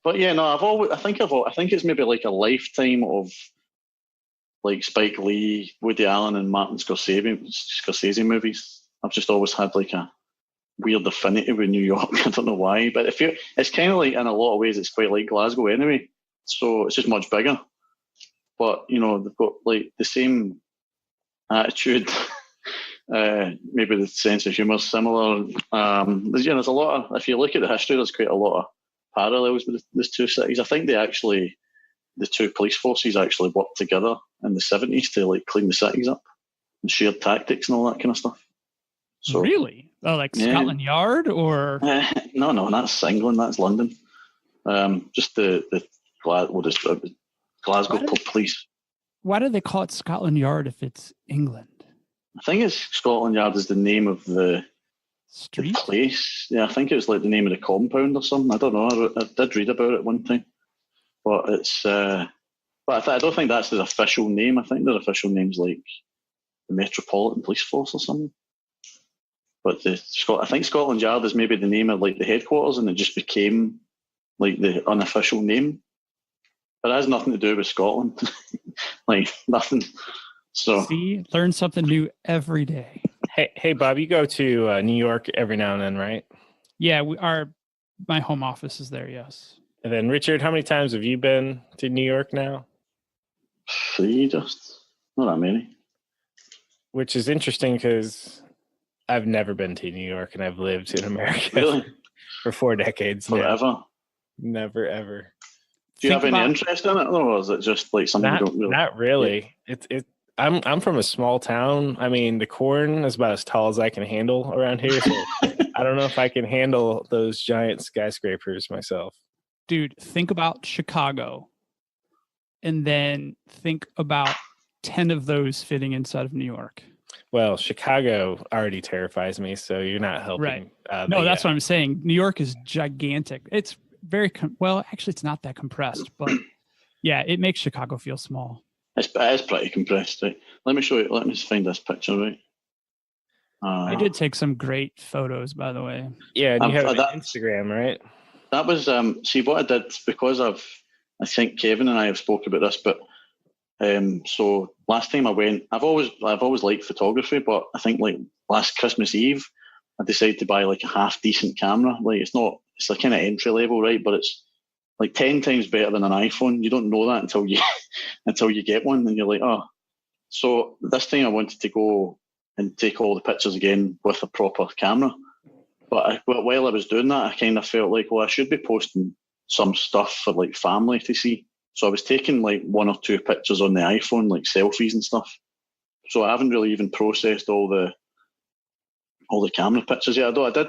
But yeah, no, I think it's maybe like a lifetime of like Spike Lee, Woody Allen, and Martin Scorsese movies. I've just always had like a weird affinity with New York. I don't know why, but it's kind of like, in a lot of ways, it's quite like Glasgow anyway. So it's just much bigger. But they've got like the same attitude. Maybe the sense of humour is similar. There's a lot of, if you look at the history, there's quite a lot of parallels with these two cities. I think the two police forces actually worked together in the 70s to like clean the cities up and shared tactics and all that kind of stuff. So, really? Oh, like Scotland Yard or? No, that's England, that's London. Just the Glasgow police. Why do they call it Scotland Yard if it's England? I think it's Scotland Yard is the name of the street place. Yeah, I think it was like the name of the compound or something. I don't know. I did read about it one time, but it's. But I don't think that's the official name. I think their official name's like the Metropolitan Police Force or something. But I think Scotland Yard is maybe the name of like the headquarters, and it just became like the unofficial name. But it has nothing to do with Scotland, like nothing. So see, learn something new every day. Hey, Bob, you go to New York every now and then, right? Yeah, my home office is there. Yes. And then Richard, how many times have you been to New York now? 3, just not that many. Which is interesting because I've never been to New York and I've lived in America really? for 4 decades. Forever? Now. Never, ever. Do you have any interest in it, or is it just like something you don't really? Not really. Yeah. I'm from a small town. I mean, the corn is about as tall as I can handle around here. So I don't know if I can handle those giant skyscrapers myself. Dude, think about Chicago, and then think about 10 of those fitting inside of New York. Well, Chicago already terrifies me, so you're not helping. Right. No, that's what I'm saying. New York is gigantic. It's very actually, it's not that compressed, but yeah, it makes Chicago feel small. It is pretty compressed, right? Let me show you. Let me just find this picture, right? I did take some great photos, by the way. Yeah, you have Instagram, right? That was see what I did, because I think Kevin and I have spoke about this, but so last time I went, I've always liked photography, but I think like last Christmas Eve, I decided to buy like a half decent camera. Like it's a kind of entry level, right? But it's like 10 times better than an iPhone. You don't know that until you get one, and you're like, oh. So this time I wanted to go and take all the pictures again with a proper camera. But while I was doing that, I kind of felt like, well, I should be posting some stuff for like family to see. So I was taking like 1 or 2 pictures on the iPhone, like selfies and stuff. So I haven't really even processed all the camera pictures yet. I did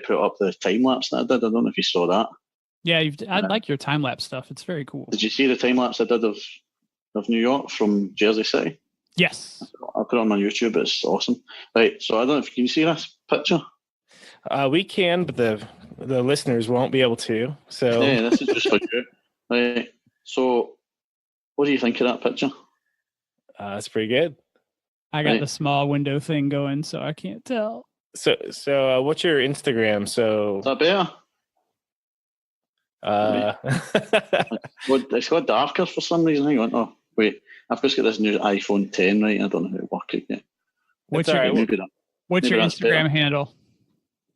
put up the time lapse that I did. I don't know if you saw that. Yeah, I like your time lapse stuff. It's very cool. Did you see the time lapse I did of New York from Jersey City? Yes. I put it on my YouTube. It's awesome. Right. So I don't know if you can see this picture. We can, but the listeners won't be able to. So yeah, this is just for you. Right. So, what do you think of that picture? It's pretty good. I got the small window thing going, so I can't tell. So what's your Instagram? So is that better? It's got darker for some reason. Hang on. Oh, wait. I've just got this new iPhone 10, right? I don't know how to work it yet. What's your Instagram handle?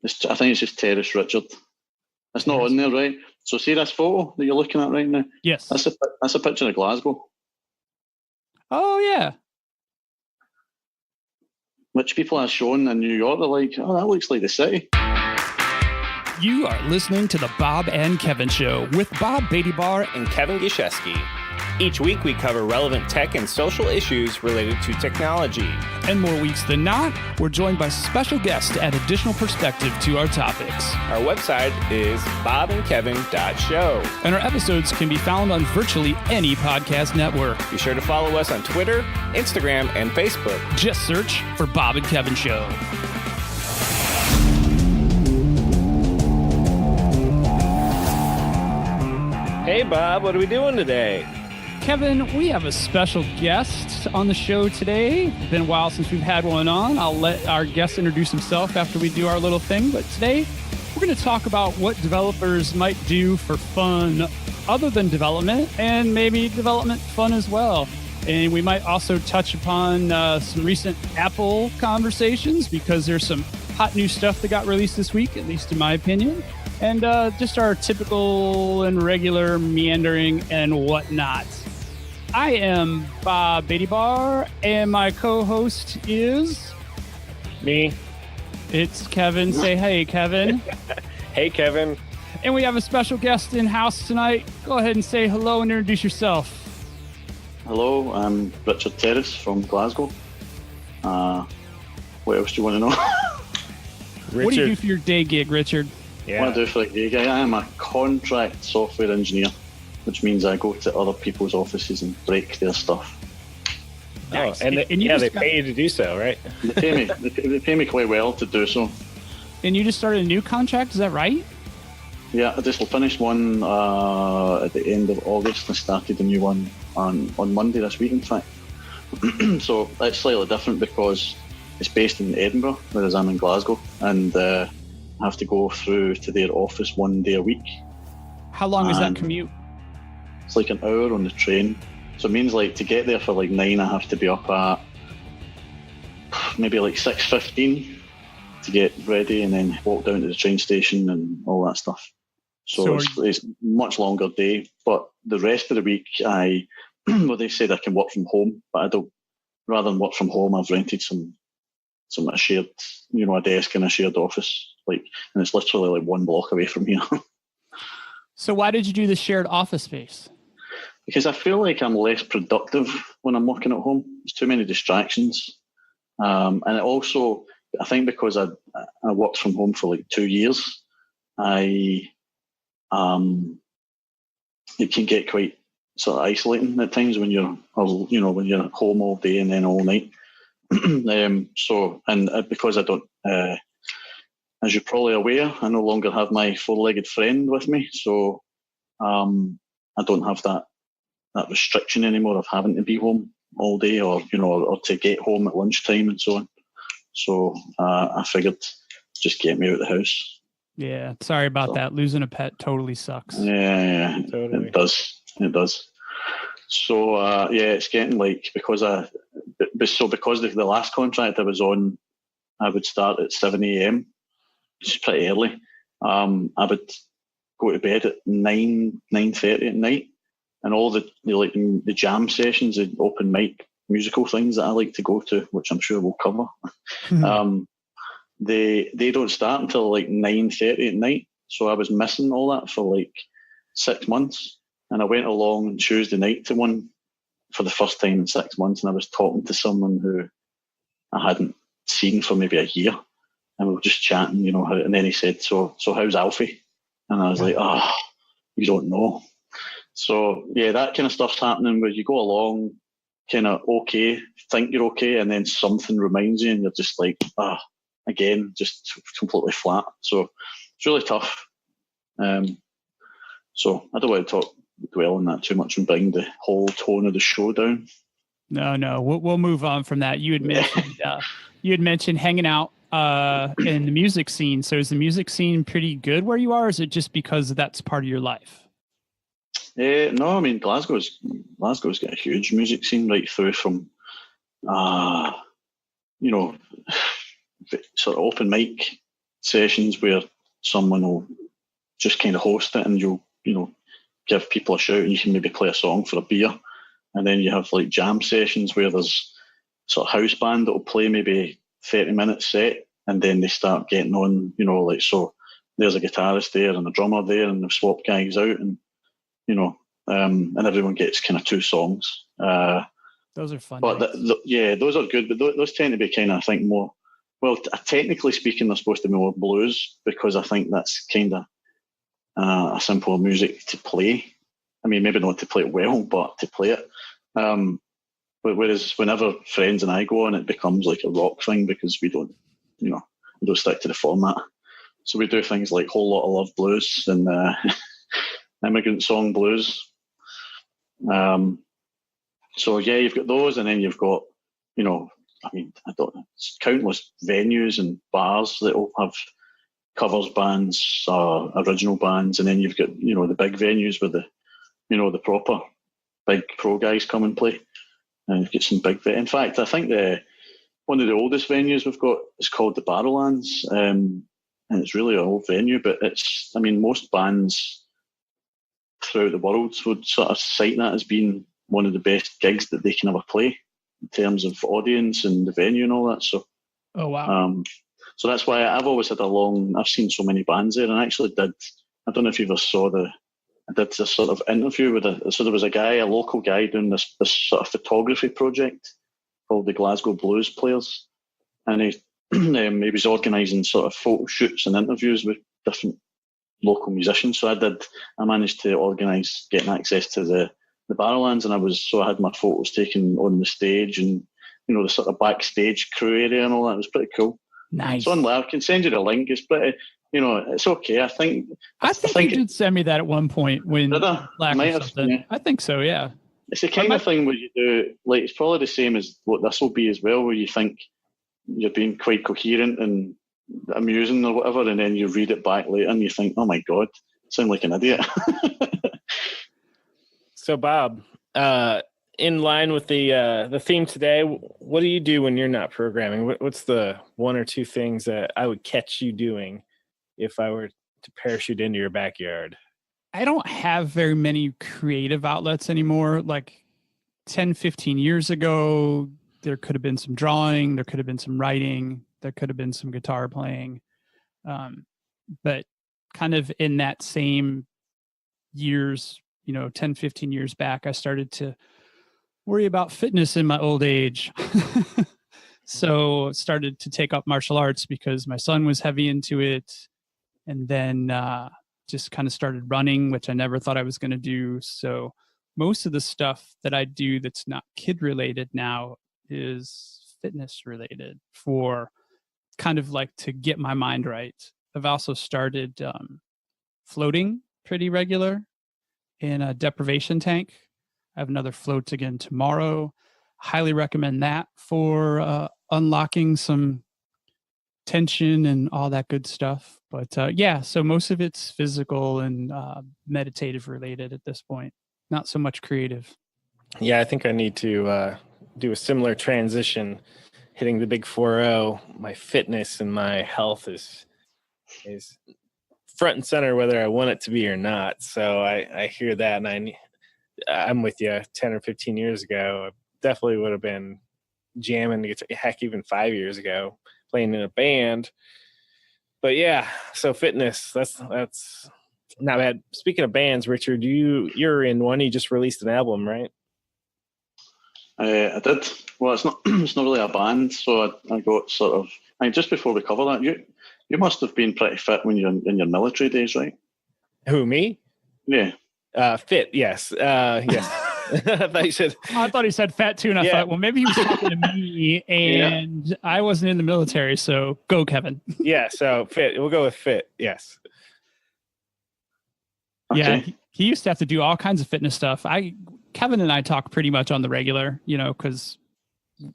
I think it's just Terrace Richard. It's not on there, right? So see this photo that you're looking at right now? Yes. That's a picture of Glasgow. Oh, yeah. Which people are shown in New York, they're like, oh, that looks like the city. You are listening to the Bob and Kevin Show with Bob Beattybar and Kevin Gishesky. Each week we cover relevant tech and social issues related to technology. And more weeks than not, we're joined by special guests to add additional perspective to our topics. Our website is bobandkevin.show. And our episodes can be found on virtually any podcast network. Be sure to follow us on Twitter, Instagram, and Facebook. Just search for Bob and Kevin Show. Hey, Bob, what are we doing today? Kevin, we have a special guest on the show today. It's been a while since we've had one on. I'll let our guest introduce himself after we do our little thing. But today, we're We're going to talk about what developers might do for fun other than development, and maybe development fun as well. And we might also touch upon some recent Apple conversations, because there's some hot new stuff that got released this week, at least in my opinion. And just our typical and regular meandering and whatnot. I am Bob Beattybar, and my co-host is... Me. It's Kevin. Say hey, Kevin. Hey, Kevin. And we have a special guest in house tonight. Go ahead and say hello and introduce yourself. Hello, I'm Richard Terrace from Glasgow. What else do you want to know? Richard. What do you do for your day gig, Richard? What I do for a gig, I am a contract software engineer, which means I go to other people's offices and break their stuff. Nice. Oh, and they pay you to do so, right? They pay me. They pay me quite well to do so. And you just started a new contract, is that right? Yeah, I just finished one at the end of August. I started a new one on Monday this week, in fact. So it's slightly different because it's based in Edinburgh, whereas I'm in Glasgow, and I have to go through to their office one day a week. How long is that commute? It's like an hour on the train. So it means like to get there for like 9, I have to be up at maybe like 6:15 to get ready, and then walk down to the train station and all that stuff. So it's much longer day. But the rest of the week, well, they said I can work from home, but I don't. Rather than work from home, I've rented some a shared, a desk in a shared office, and it's literally like 1 block away from here. So why did you do the shared office space? Because I feel like I'm less productive when I'm working at home. There's too many distractions. And it also, I think because I worked from home for like 2 years, it can get quite sort of isolating at times when you're at home all day and then all night. Because I don't, as you're probably aware, I no longer have my 4-legged friend with me. So I don't have that restriction anymore of having to be home all day, or to get home at lunchtime and so on. So I figured just get me out of the house. Yeah, sorry about that. Losing a pet totally sucks. Yeah, Totally. It does. So it's getting because the last contract I was on, I would start at 7 a.m. Which is pretty early. I would go to bed at 9:30 at night. And all the jam sessions and open mic musical things that I like to go to, which I'm sure we'll cover, they don't start until 9:30 at night. So I was missing all that for 6 months. And I went along on Tuesday night to one for the first time in 6 months, and I was talking to someone who I hadn't seen for maybe a year, and we were just chatting, and then he said, so how's Alfie? And I was like, you don't know. So, yeah, that kind of stuff's happening where you go along kind of okay, think you're okay, and then something reminds you and you're just again, just completely flat. So it's really tough. So I don't want to dwell on that too much and bring the whole tone of the show down. No, we'll move on from that. You had mentioned hanging out in the music scene. So is the music scene pretty good where you are, or is it just because that's part of your life? No, I mean Glasgow's got a huge music scene right through from, sort of open mic sessions where someone will just kind of host it, and you'll give people a shout, and you can maybe play a song for a beer, and then you have jam sessions where there's sort of house band that will play maybe 30-minute set, and then they start getting on, so there's a guitarist there and a drummer there, and they've swapped guys out, and and everyone gets kind of 2 songs. Those are fun. But those are good. But those tend to be kind of, I think, more. Well, technically speaking, they're supposed to be more blues, because I think that's kind of a simpler music to play. I mean, maybe not to play it well, but to play it. But whereas whenever friends and I go on, it becomes like a rock thing, because we don't stick to the format. So we do things like Whole Lot of Love Blues and Immigrant Song Blues. So yeah, you've got those, and then you've got, I don't know, countless venues and bars that will have covers bands, original bands, and then you've got the big venues with the proper big pro guys come and play, and you've got some big. In fact, I think one of the oldest venues we've got is called the Barrowlands, and it's really an old venue, but most bands throughout the world would sort of cite that as being one of the best gigs that they can ever play in terms of audience and the venue and all that. So, oh wow. So that's why I've always had I've seen so many bands there, and I actually did. I don't know if you ever saw I did this sort of interview so there was a local guy doing this sort of photography project called the Glasgow Blues Players, and he was organising sort of photo shoots and interviews with different local musicians. So I managed to organise getting access to the Barrowlands, and I had my photos taken on the stage and the sort of backstage crew area and all that. It was pretty cool. Nice. It's on there. I can send you the link. It's pretty, it's okay. I think you did send me that at one point when Black or something. Yeah. I think so, yeah. It's the kind of thing where you do, like, it's probably the same as what this will be as well, where you think you're being quite coherent and amusing or whatever, and then you read it back later and you think, oh my God, I sound like an idiot. So, Bob, in line with the theme today, what do you do when you're not programming? What's the one or two things that I would catch you doing if I were to parachute into your backyard? I don't have very many creative outlets anymore. Like 10, 15 years ago, there could have been some drawing, there could have been some writing, there could have been some guitar playing. But kind of in that same years, 10, 15 years back, I started to worry about fitness in my old age. So started to take up martial arts because my son was heavy into it. And then just kind of started running, which I never thought I was going to do. So most of the stuff that I do that's not kid related now is fitness related, for kind of like to get my mind right. I've also started floating pretty regular in a deprivation tank. I have another float again tomorrow. Highly recommend that for unlocking some tension and all that good stuff. But so most of it's physical and meditative related at this point, not so much creative. Yeah, I think I need to do a similar transition, hitting the big 4-0. My fitness and my health is front and center whether I want it to be or not. So I hear that, and I'm with you. 10 or 15 years ago, I definitely would have been jamming, heck, even 5 years ago, playing in a band. But yeah, so fitness, that's not bad. Speaking of bands, Richard, you're in one. You just released an album, right? I did. Well, it's not really a band, so I got sort of. Just before we cover that, you must have been pretty fit when you're in your military days, right? Who, me? Yeah. Fit, yes. Yes. I thought he said fat too, and I thought, well, maybe he was talking to me, and I wasn't in the military, so go, Kevin. Yeah, so fit. We'll go with fit, yes. Okay. Yeah, he used to have to do all kinds of fitness stuff. Kevin and I talk pretty much on the regular, because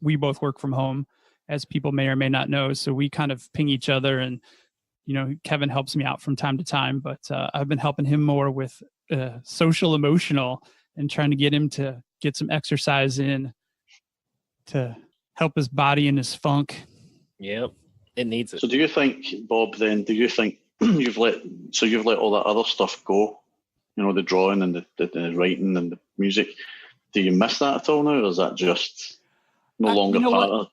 we both work from home, as people may or may not know. So we kind of ping each other, and Kevin helps me out from time to time, but I've been helping him more with social emotional and trying to get him to get some exercise in to help his body and his funk. Yep, it needs it. So do you think, Bob, then, you've let all that other stuff go, the drawing and the writing and the music? Do you miss that at all now, or is that just no longer part of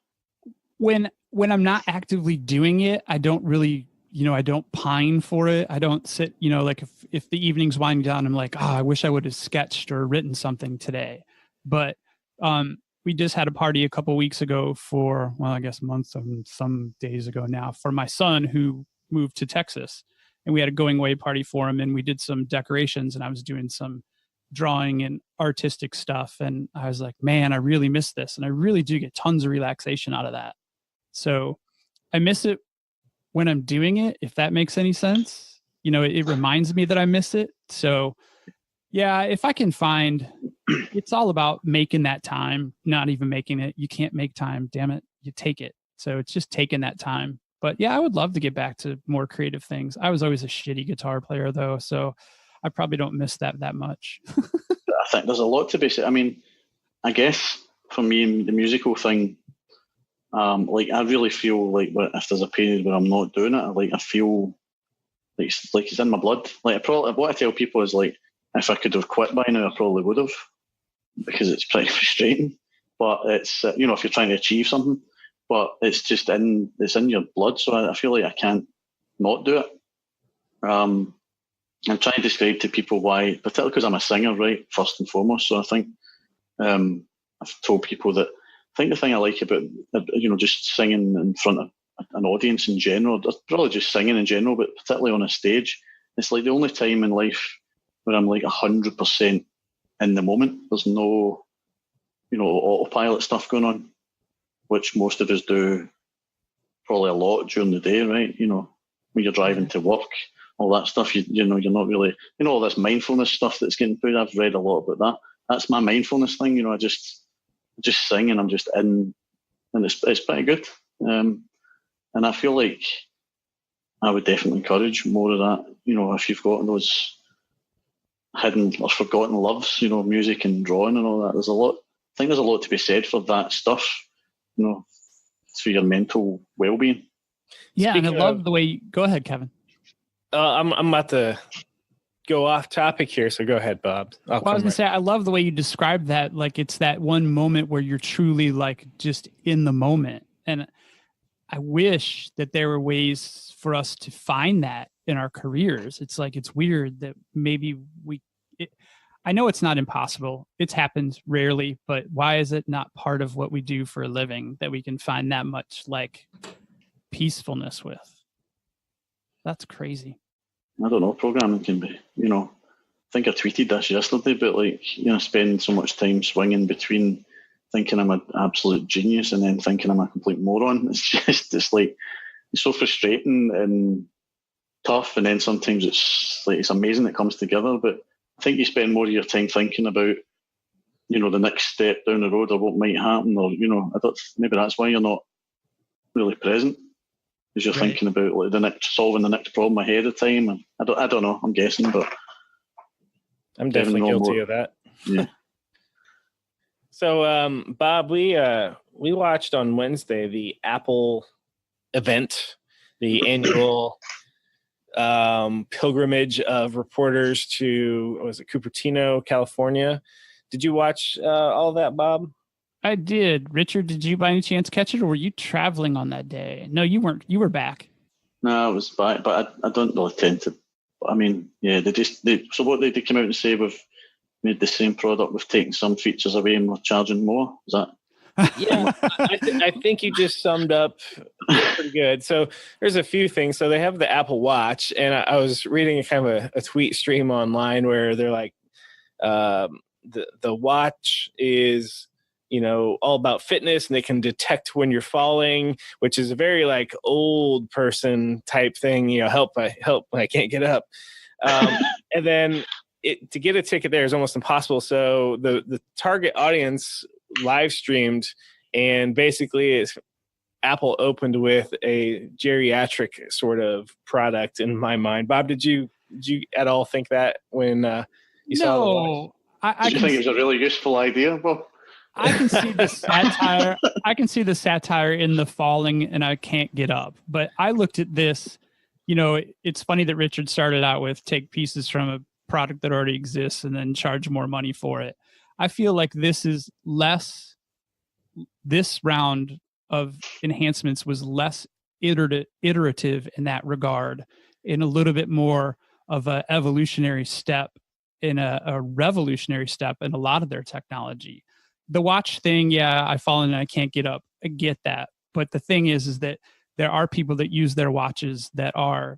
it? When I'm not actively doing it, I don't really, I don't pine for it. I don't sit, like if the evening's winding down, I'm like, I wish I would have sketched or written something today. But we just had a party a couple weeks ago for, well, I guess months and some days ago now, for my son who moved to Texas. And we had a going away party for him, and we did some decorations, and I was doing some drawing and artistic stuff. And I was like, man, I really miss this. And I really do get tons of relaxation out of that. So I miss it when I'm doing it, if that makes any sense. It reminds me that I miss it. So yeah, if I can find, it's all about making that time, not even making it. You can't make time, damn it. You take it. So it's just taking that time. But yeah, I would love to get back to more creative things. I was always a shitty guitar player though, so I probably don't miss that much. I think there's a lot to be said. I mean, I guess for me, the musical thing, like I really feel like if there's a period where I'm not doing it, like I feel like it's in my blood. Like what I tell people is like, if I could have quit by now, I probably would have, because it's pretty frustrating. But it's if you're trying to achieve something, but it's in your blood. So I feel like I can't not do it. I'm trying to describe to people why, particularly because I'm a singer, right, first and foremost. So I think I've told people that I think the thing I like about just singing in front of an audience in general, probably just singing in general, but particularly on a stage, it's like the only time in life where I'm like 100% in the moment. There's no, autopilot stuff going on, which most of us do probably a lot during the day, right? When you're driving to work, all that stuff, you're not really, all this mindfulness stuff that's getting put. I've read a lot about that. That's my mindfulness thing. I just sing and I'm just in, and it's pretty good. And I feel like I would definitely encourage more of that. If you've got those hidden or forgotten loves, music and drawing and all that, I think there's a lot to be said for that stuff, for your mental well-being. Yeah, and I love the way go ahead, Kevin. I'm about to go off topic here, so go ahead, Bob. I was gonna say, I love the way you describe that. Like, it's that one moment where you're truly like just in the moment. And I wish that there were ways for us to find that in our careers. It's like, it's weird that maybe I know it's not impossible. It's happened rarely, but why is it not part of what we do for a living that we can find that much like peacefulness with? That's crazy. I don't know. Programming can be, I think I tweeted this yesterday, but spend so much time swinging between thinking I'm an absolute genius and then thinking I'm a complete moron. It's so frustrating and tough. And then sometimes it's amazing it comes together. But I think you spend more of your time thinking about, the next step down the road or what might happen, or, maybe that's why you're not really present. Because you're thinking about solving the next problem ahead of time, and I don't know. I'm guessing, but I'm definitely guilty of that. Yeah. So, Bob, we watched on Wednesday the Apple event, the annual pilgrimage of reporters to Cupertino, California. Did you watch all of that, Bob? I did. Richard, did you by any chance catch it, or were you traveling on that day? No, you weren't. You were back. No, I was back, but I don't really tend to. I mean, yeah, so what they come out and say, we've made the same product, we've taken some features away and we're charging more. Is that? Yeah, I think you just summed up pretty good. So there's a few things. So they have the Apple Watch, and I was reading a kind of a tweet stream online where they're like, the watch is all about fitness, and they can detect when you're falling, which is a very like old person type thing. Help, I can't get up. And then to get a ticket there is almost impossible. So the target audience live streamed, and basically Apple opened with a geriatric sort of product in my mind. Bob, did you at all think that when you saw the watch? Did you think it was a really useful idea, Bob? I can see the satire. I can see the satire in the falling and I can't get up. But I looked at this, it's funny that Richard started out with take pieces from a product that already exists and then charge more money for it. I feel like this round of enhancements was less iterative in that regard, in a little bit more of an evolutionary step, in a revolutionary step in a lot of their technology. The watch thing, yeah, I fall and I can't get up. I get that. But the thing is that there are people that use their watches that are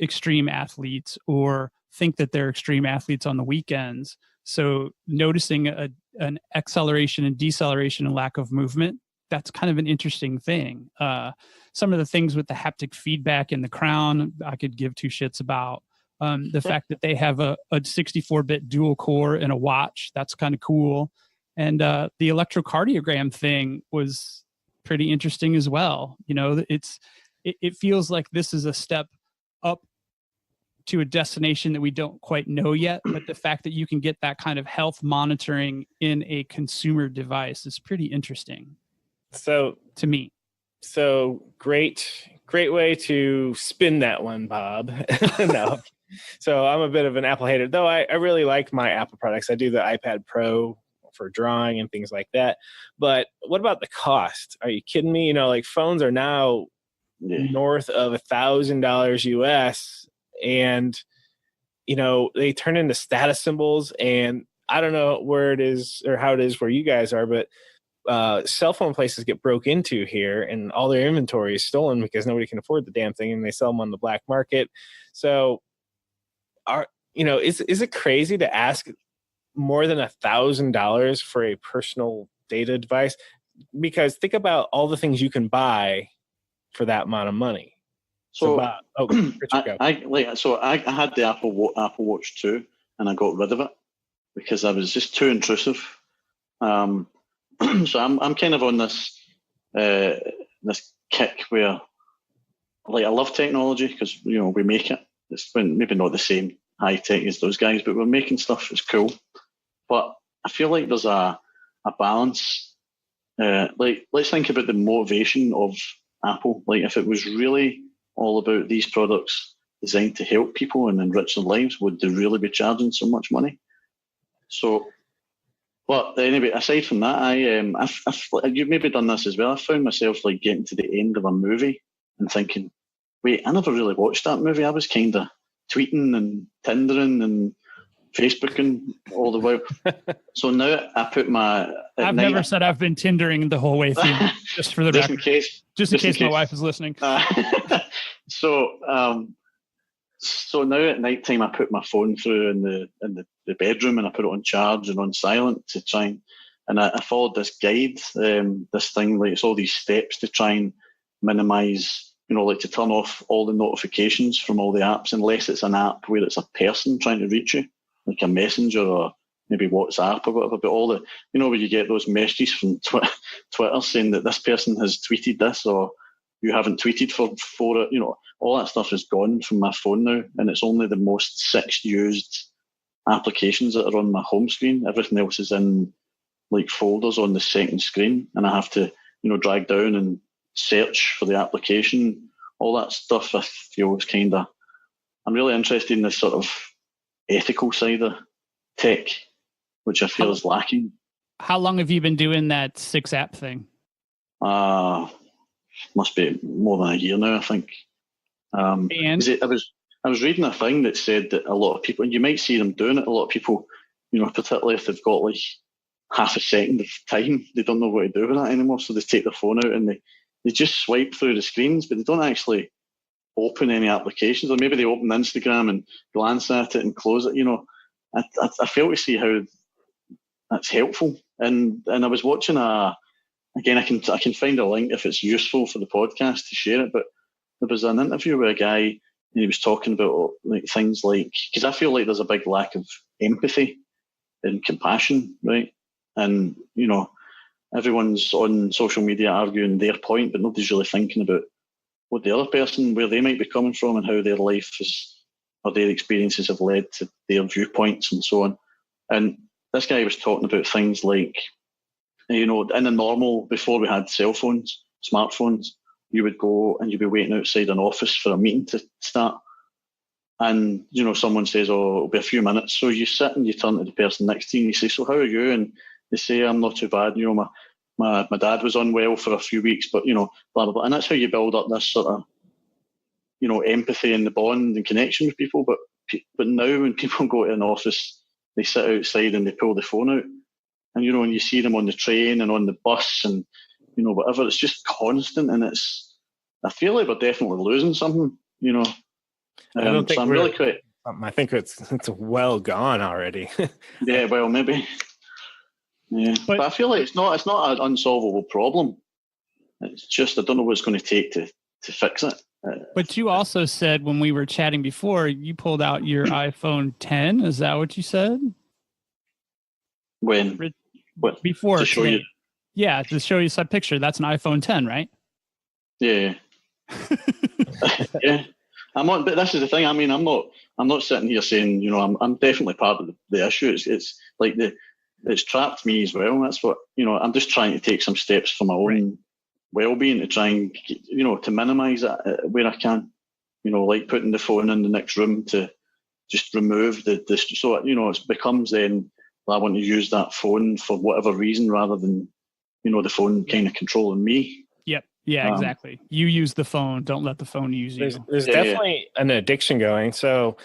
extreme athletes or think that they're extreme athletes on the weekends. So noticing an acceleration and deceleration and lack of movement, that's kind of an interesting thing. Some of the things with the haptic feedback in the crown, I could give two shits about. The fact that they have a 64-bit dual core in a watch, that's kind of cool. And the electrocardiogram thing was pretty interesting as well. It's it feels like this is a step up to a destination that we don't quite know yet. But the fact that you can get that kind of health monitoring in a consumer device is pretty interesting. So to me. So great way to spin that one, Bob. No. So I'm a bit of an Apple hater, though I really like my Apple products. I do the iPad Pro for drawing and things like that. But what about the cost? Are you kidding me? Like phones are now north of $1,000 US, and they turn into status symbols. And I don't know where it is or how it is where you guys are, but cell phone places get broke into here, and all their inventory is stolen because nobody can afford the damn thing, and they sell them on the black market. So, is it crazy to ask more than $1,000 for a personal data device? Because think about all the things you can buy for that amount of money. So, Richard, I had the Apple Watch 2, and I got rid of it because I was just too intrusive. So I'm kind of on this this kick where, I love technology because we make it. It's maybe not the same high tech as those guys, but we're making stuff that's cool. But I feel like there's a balance. Let's think about the motivation of Apple. Like, if it was really all about these products designed to help people and enrich their lives, would they really be charging so much money? So, but anyway, aside from that, you've maybe done this as well. I found myself getting to the end of a movie and thinking, wait, I never really watched that movie. I was kind of tweeting and Tindering and Facebooking all the while. So now I put my... I've never said I've been Tindering the whole way through, just for the record. Just in case my wife is listening. So now at night time, I put my phone through in the bedroom, and I put it on charge and on silent to try and I followed this guide, this thing, it's all these steps to try and minimize, to turn off all the notifications from all the apps, unless it's an app where it's a person trying to reach you, like a messenger or maybe WhatsApp or whatever. But all the, where you get those messages from Twitter saying that this person has tweeted this, or you haven't tweeted for all that stuff is gone from my phone now, and it's only the most used applications that are on my home screen. Everything else is in folders on the second screen, and I have to drag down and search for the application. All that stuff I feel is I'm really interested in this sort of ethical side of tech, which I feel is lacking. How long have you been doing that 6-app thing? Must be more than a year now, I think. And I was reading a thing that said that a lot of people, and you might see them doing it, a lot of people, particularly if they've got half a second of time, they don't know what to do with that anymore, so they take their phone out and they just swipe through the screens, but they don't actually open any applications, or maybe they open Instagram and glance at it and close it. I fail to see how that's helpful. And I was watching again, I can find a link if it's useful for the podcast to share it, but there was an interview with a guy, and he was talking about things because I feel like there's a big lack of empathy and compassion, right? And everyone's on social media arguing their point, but nobody's really thinking about what the other person, where they might be coming from, and how their life or their experiences have led to their viewpoints and so on. And this guy was talking about things like, in the normal, before we had cell phones, smartphones, you would go and you'd be waiting outside an office for a meeting to start. And, someone says, oh, it'll be a few minutes. So you sit and you turn to the person next to you and you say, so how are you? And they say, I'm not too bad. My dad was unwell for a few weeks, but, blah, blah, blah. And that's how you build up this sort of, empathy and the bond and connection with people. But now when people go to an office, they sit outside and they pull the phone out. And, when you see them on the train and on the bus and, whatever, it's just constant. And I feel like we're definitely losing something, I don't think so I'm really quite... I think it's well gone already. Yeah, well, maybe. Yeah, but I feel like it's not an unsolvable problem. It's just I don't know what it's going to take to fix it. But you also said when we were chatting before, you pulled out your iPhone 10. Is that what you said? When? Before to show today. you. Yeah, to show you some picture. That's an iPhone 10, right? Yeah. Yeah, I'm not. But this is the thing. I mean, I'm not sitting here saying, I'm definitely part of the issue. It's like it's trapped me as well. That's what I'm just trying to take some steps for my own well-being to try and to minimise that where I can. Like putting the phone in the next room to just remove so it becomes then, well, I want to use that phone for whatever reason rather than the phone kind of controlling me. Yep. Yeah, exactly. You use the phone. Don't let the phone use you. There's definitely an addiction going. So,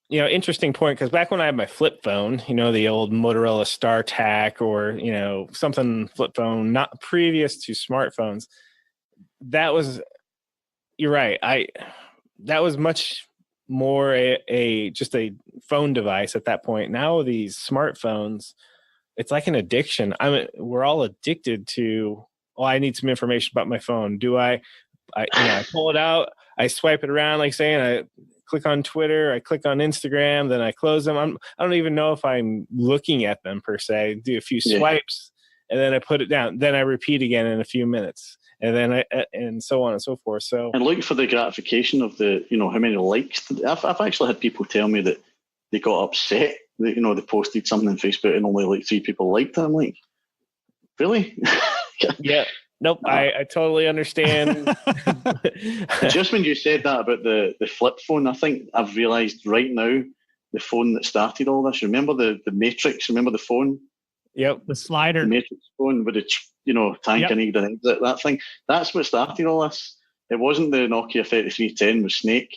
interesting point, because back when I had my flip phone, the old Motorola StarTAC or, something flip phone, not previous to smartphones, you're right. That was much more just a phone device at that point. Now these smartphones, it's like an addiction. We're all addicted to, I need some information about my phone. Do I pull it out, I swipe it around, like saying I click on Twitter, I click on Instagram, then I close them. I don't even know if I'm looking at them per se. Do a few swipes and then I put it down. Then I repeat again in a few minutes. And then and so on and so forth. So, and looking for the gratification of the, how many likes. I've actually had people tell me that they got upset that, they posted something on Facebook and only like 3 people liked it. I'm like, really? Yeah. Nope. I totally understand. Just when you said that about the flip phone, I think I've realised right now the phone that started all this. Remember the Matrix? Remember the phone? Yep. The slider. The Matrix phone with the tank and exit, that thing. That's what started all this. It wasn't the Nokia 3310 with Snake.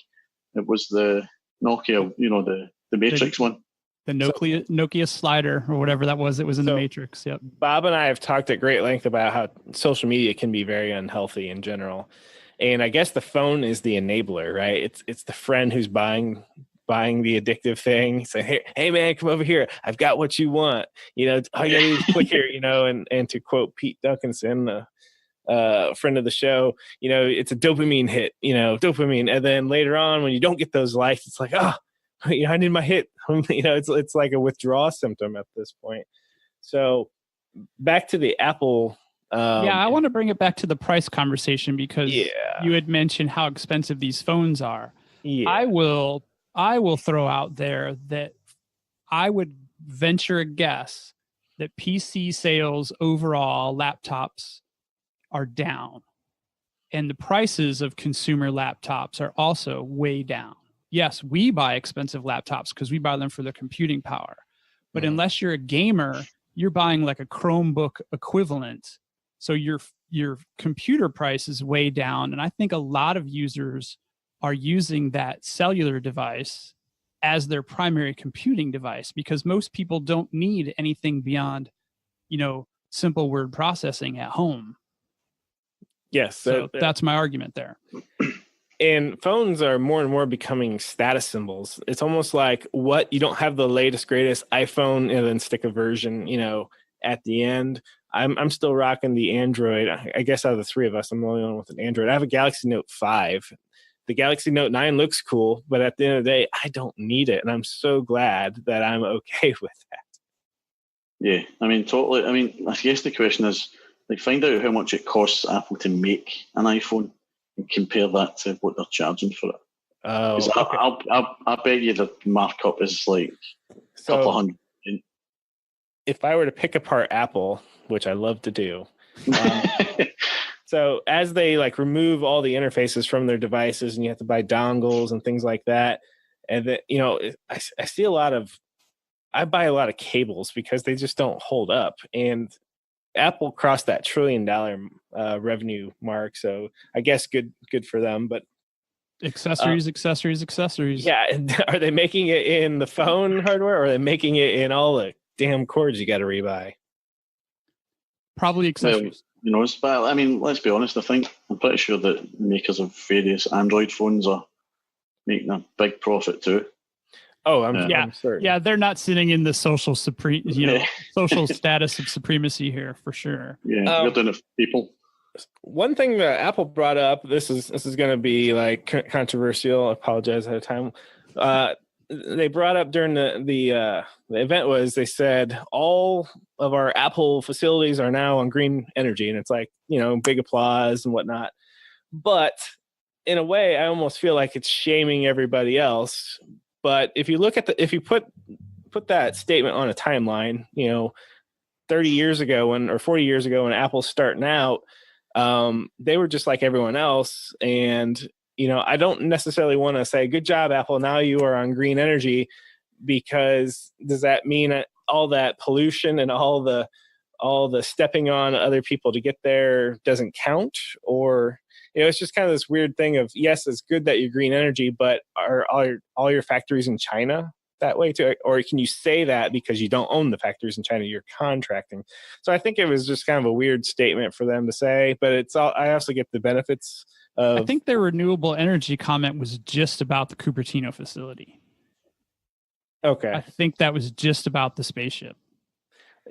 It was the Nokia, the Matrix one. The Nokia slider or whatever that was. It was in the Matrix. Yep. Bob and I have talked at great length about how social media can be very unhealthy in general. And I guess the phone is the enabler, right? It's the friend who's buying the addictive thing. Say, hey man, come over here. I've got what you want. All you gotta do is click here, and to quote Pete Duncanson, friend of the show, it's a dopamine hit, dopamine. And then later on when you don't get those likes, it's like, I need my hit. It's like a withdrawal symptom at this point. So back to the Apple. I want to bring it back to the price conversation because you had mentioned how expensive these phones are. Yeah. I will throw out there that I would venture a guess that PC sales overall, laptops, are down. And the prices of consumer laptops are also way down. Yes, we buy expensive laptops because we buy them for their computing power. But unless you're a gamer, you're buying like a Chromebook equivalent. So your computer price is way down. And I think a lot of users are using that cellular device as their primary computing device because most people don't need anything beyond, simple word processing at home. Yes. So that's my argument there. And phones are more and more becoming status symbols. It's almost like you don't have the latest, greatest iPhone and then stick a version, at the end. I'm still rocking the Android. I guess out of the 3 of us, I'm the only one with an Android. I have a Galaxy Note 5. The Galaxy Note 9 looks cool, but at the end of the day, I don't need it. And I'm so glad that I'm okay with that. Yeah, I mean, totally. I mean, I guess the question is, find out how much it costs Apple to make an iPhone and compare that to what they're charging for it. Oh, okay. I bet you the markup is like a couple of hundred. If I were to pick apart Apple, which I love to do, so as they remove all the interfaces from their devices and you have to buy dongles and things like that, and that I see I buy a lot of cables because they just don't hold up, and Apple crossed that $1 trillion revenue mark, so I guess good for them. But accessories. Yeah, are they making it in the phone hardware, or are they making it in all the damn cords you got to rebuy? Probably accessories. But I mean, let's be honest. I'm pretty sure that makers of various Android phones are making a big profit too. Oh, I'm certain. Yeah, they're not sitting in the social social status of supremacy here for sure. Yeah, you're doing it for people. One thing that Apple brought up, this is going to be controversial. I apologize ahead of time. They brought up during the event was they said all of our Apple facilities are now on green energy, and it's big applause and whatnot. But in a way, I almost feel like it's shaming everybody else. But if you look at if you put that statement on a timeline, 30 years ago or 40 years ago when Apple's starting out, they were just like everyone else. And, I don't necessarily want to say, good job, Apple, now you are on green energy, because does that mean that all that pollution and all the stepping on other people to get there doesn't count? Or, it's just kind of this weird thing of, yes, it's good that you're green energy, but are all your factories in China that way too? Or can you say that because you don't own the factories in China, you're contracting? So I think it was just kind of a weird statement for them to say, but I also get the benefits of... I think their renewable energy comment was just about the Cupertino facility. Okay. I think that was just about the spaceship.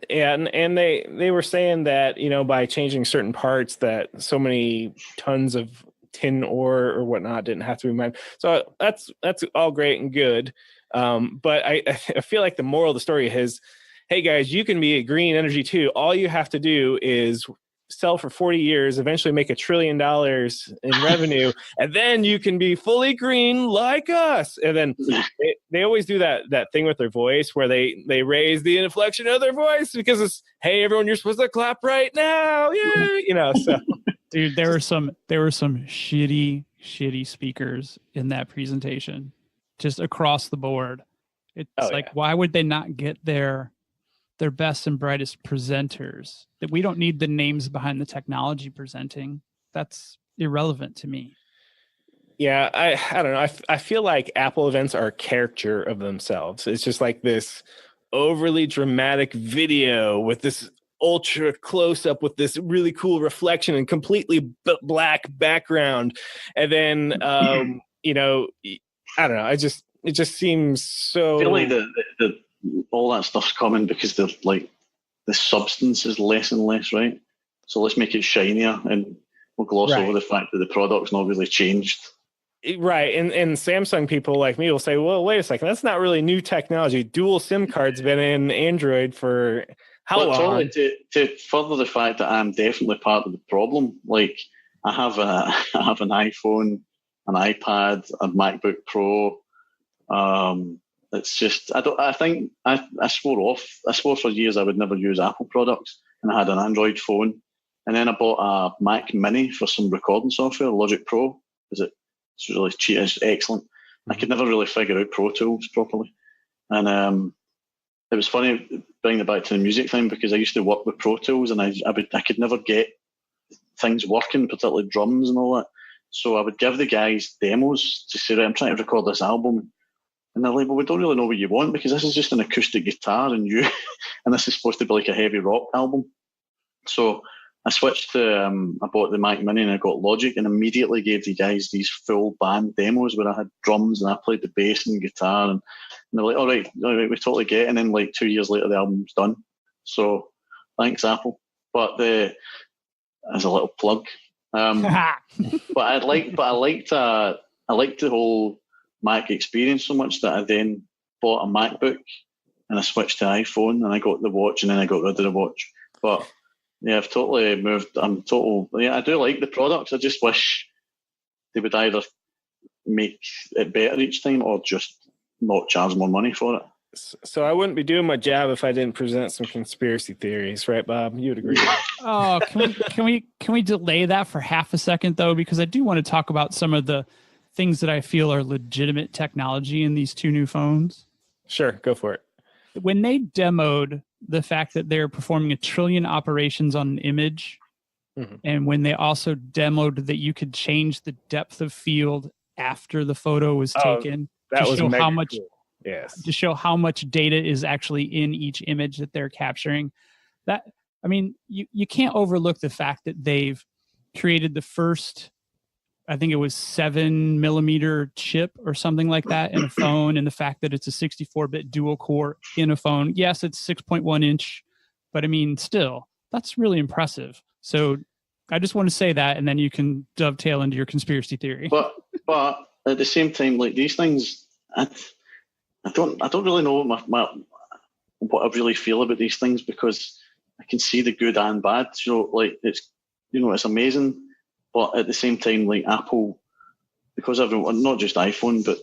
Yeah, and they were saying that, by changing certain parts that so many tons of tin ore or whatnot didn't have to be mined. So that's all great and good. But I feel like the moral of the story is, hey guys, you can be a green energy too. All you have to do is sell for 40 years, eventually make $1 trillion in revenue, and then you can be fully green like us. And then they always do that thing with their voice where they raise the inflection of their voice because it's, hey everyone, you're supposed to clap right now. Yeah, so dude, there were some shitty speakers in that presentation, just across the board. It's why would they not get their best and brightest presenters? That we don't need the names behind the technology presenting. That's irrelevant to me. Yeah, I don't know. I feel like Apple events are a caricature of themselves. It's just like this overly dramatic video with this ultra close up with this really cool reflection and completely black background. And then, I don't know. It just seems so... I feel like the all that stuff's coming because they're like, the substance is less and less, right? So let's make it shinier, and we'll gloss over the fact that the product's not really changed. Right. And Samsung people like me will say, well, wait a second, that's not really new technology. Dual SIM card's been in Android for how long? Totally, to further the fact that I'm definitely part of the problem. Like, I have an iPhone, an iPad, a MacBook Pro. It's just, I swore for years I would never use Apple products, and I had an Android phone, and then I bought a Mac Mini for some recording software, Logic Pro. It's really cheap, it's excellent. Mm-hmm. I could never really figure out Pro Tools properly, and it was funny bringing it back to the music thing, because I used to work with Pro Tools, and I could never get things working, particularly drums and all that. So I would give the guys demos to say, right, I'm trying to record this album. And they're like, well, we don't really know what you want, because this is just an acoustic guitar and and this is supposed to be like a heavy rock album. So I switched to, I bought the Mac Mini and I got Logic, and immediately gave the guys these full band demos where I had drums and I played the bass and guitar. And they're like, all right, we totally get it. And then like 2 years later, the album's done. So thanks, Apple. But as a little plug, but I liked the whole Mac experience so much that I then bought a MacBook and I switched to iPhone, and I got the watch, and then I got rid of the watch. But yeah, I've totally moved. I do like the products. I just wish they would either make it better each time or just not charge more money for it. So I wouldn't be doing my job if I didn't present some conspiracy theories, right, Bob? You would agree. Oh, can we delay that for half a second though? Because I do want to talk about some of the things that I feel are legitimate technology in these two new phones. Sure, go for it. When they demoed the fact that they're performing 1 trillion operations on an image, mm-hmm. and when they also demoed that you could change the depth of field after the photo was taken, that was show how much cool. Yes. To show how much data is actually in each image that they're capturing. That, I mean, you can't overlook the fact that they've created the first, I think it was 7mm chip or something like that in a phone, and the fact that it's a 64-bit dual core in a phone. Yes, it's 6.1 inch, but I mean, still, that's really impressive. So I just want to say that, and then you can dovetail into your conspiracy theory. But at the same time, like these things, I don't really know what I really feel about these things, because I can see the good and bad. So like it's amazing. But at the same time, like Apple because everyone, not just iPhone, but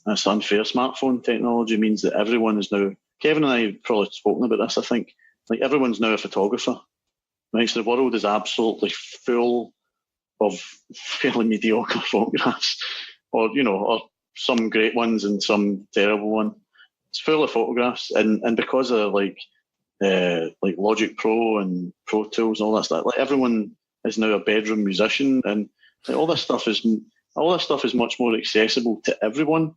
this unfair smartphone technology means that everyone is now. Kevin and I have probably spoken about this. I think like everyone's now a photographer. Right, so the world is absolutely full of fairly mediocre photographs, or or some great ones and some terrible one. It's full of photographs, and because of like Logic Pro and Pro Tools and all that stuff, like everyone is now a bedroom musician, and like, all this stuff is much more accessible to everyone.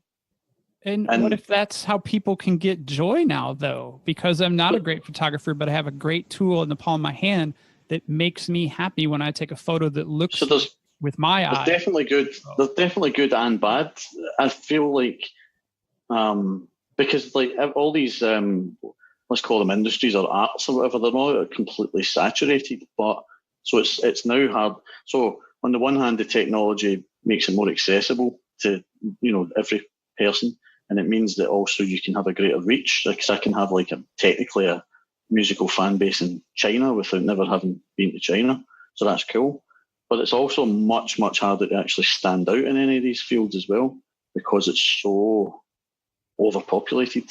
And what if that's how people can get joy now, though? Because I'm not a great photographer, but I have a great tool in the palm of my hand that makes me happy when I take a photo that looks with my eye. There's definitely good and bad. I feel like because like all these let's call them industries or arts or whatever, they're all completely saturated. But so it's now hard. So on the one hand, the technology makes it more accessible to every person. And it means that also you can have a greater reach. Because I can have technically a musical fan base in China without never having been to China. So that's cool. But it's also much, much harder to actually stand out in any of these fields as well, because it's so overpopulated.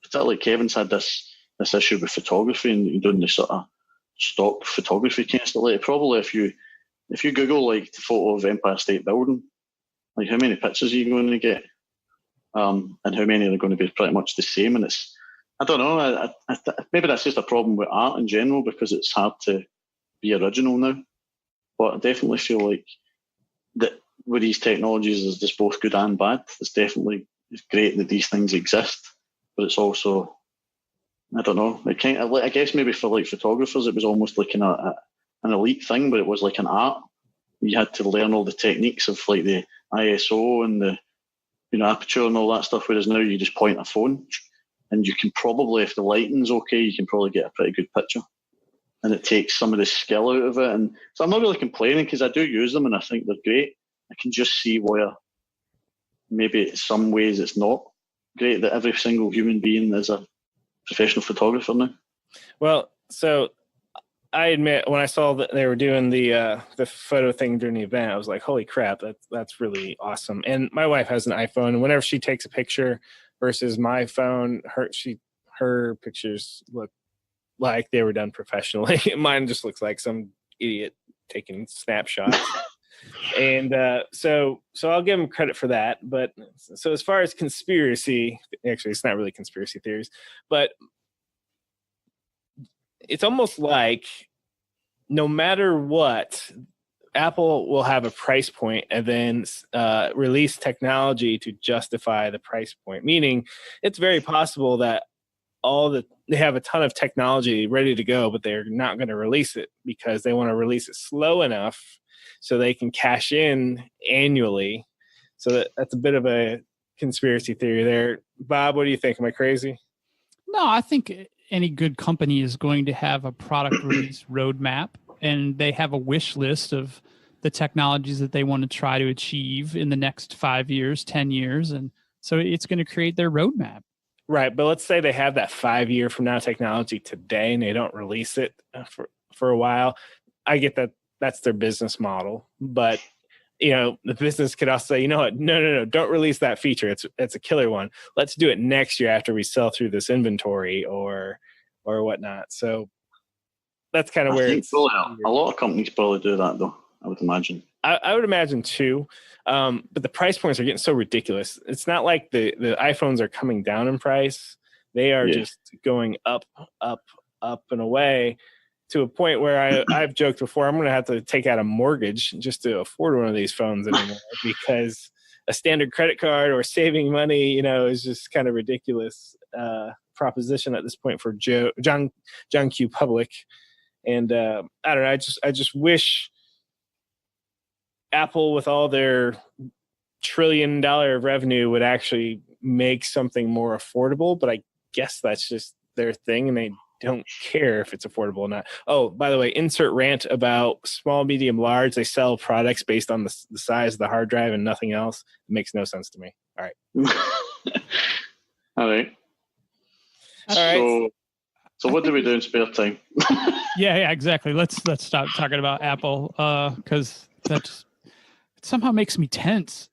Particularly Kevin's had this issue with photography and doing the sort of stock photography kind of stuff. Like, probably if you Google the photo of Empire State Building, like how many pictures are you going to get? And how many are going to be pretty much the same? And I don't know. Maybe that's just a problem with art in general, because it's hard to be original now. But I definitely feel like that with these technologies, there's both good and bad. It's great that these things exist, but it's also, I don't know. I guess maybe for photographers, it was almost like an elite thing, but it was like an art. You had to learn all the techniques of the ISO and the aperture and all that stuff, whereas now you just point a phone and you can probably, if the lighting's okay, you can probably get a pretty good picture. And it takes some of the skill out of it. And so I'm not really complaining, because I do use them and I think they're great. I can just see where maybe in some ways it's not great that every single human being is a professional photographer now. Well, so I admit, when I saw that they were doing the photo thing during the event, I was like, "Holy crap, that's really awesome!" And my wife has an iPhone, and whenever she takes a picture versus my phone, her pictures look like they were done professionally. Mine just looks like some idiot taking snapshots. And so I'll give them credit for that. But so as far as conspiracy, actually, it's not really conspiracy theories, but it's almost like no matter what, Apple will have a price point and then release technology to justify the price point. Meaning, it's very possible that they have a ton of technology ready to go, but they're not going to release it because they want to release it slow enough so they can cash in annually. So that's a bit of a conspiracy theory there. Bob, what do you think? Am I crazy? No, I think any good company is going to have a product release roadmap, and they have a wish list of the technologies that they want to try to achieve in the next 5 years, 10 years. And so it's going to create their roadmap. Right. But let's say they have that 5 year from now technology today and they don't release it for a while. I get that that's their business model, but the business could also say, you know what? No, don't release that feature. It's a killer one. Let's do it next year after we sell through this inventory or whatnot. So that's kind of where a lot of companies probably do that, though, I would imagine. I would imagine too. But the price points are getting so ridiculous. It's not like the iPhones are coming down in price. They are just going up and away to a point where I've joked before, I'm going to have to take out a mortgage just to afford one of these phones anymore because a standard credit card or saving money, is just kind of ridiculous proposition at this point for John Q. Public. And I don't know. I just wish Apple, with all their $1 trillion of revenue, would actually make something more affordable. But I guess that's just their thing, and they don't care if it's affordable or not. Oh, by the way, insert rant about small, medium, large. They sell products based on the size of the hard drive and nothing else. It makes no sense to me. All right. All right. So what do we do in spare time? Yeah, exactly. Let's stop talking about Apple because somehow makes me tense.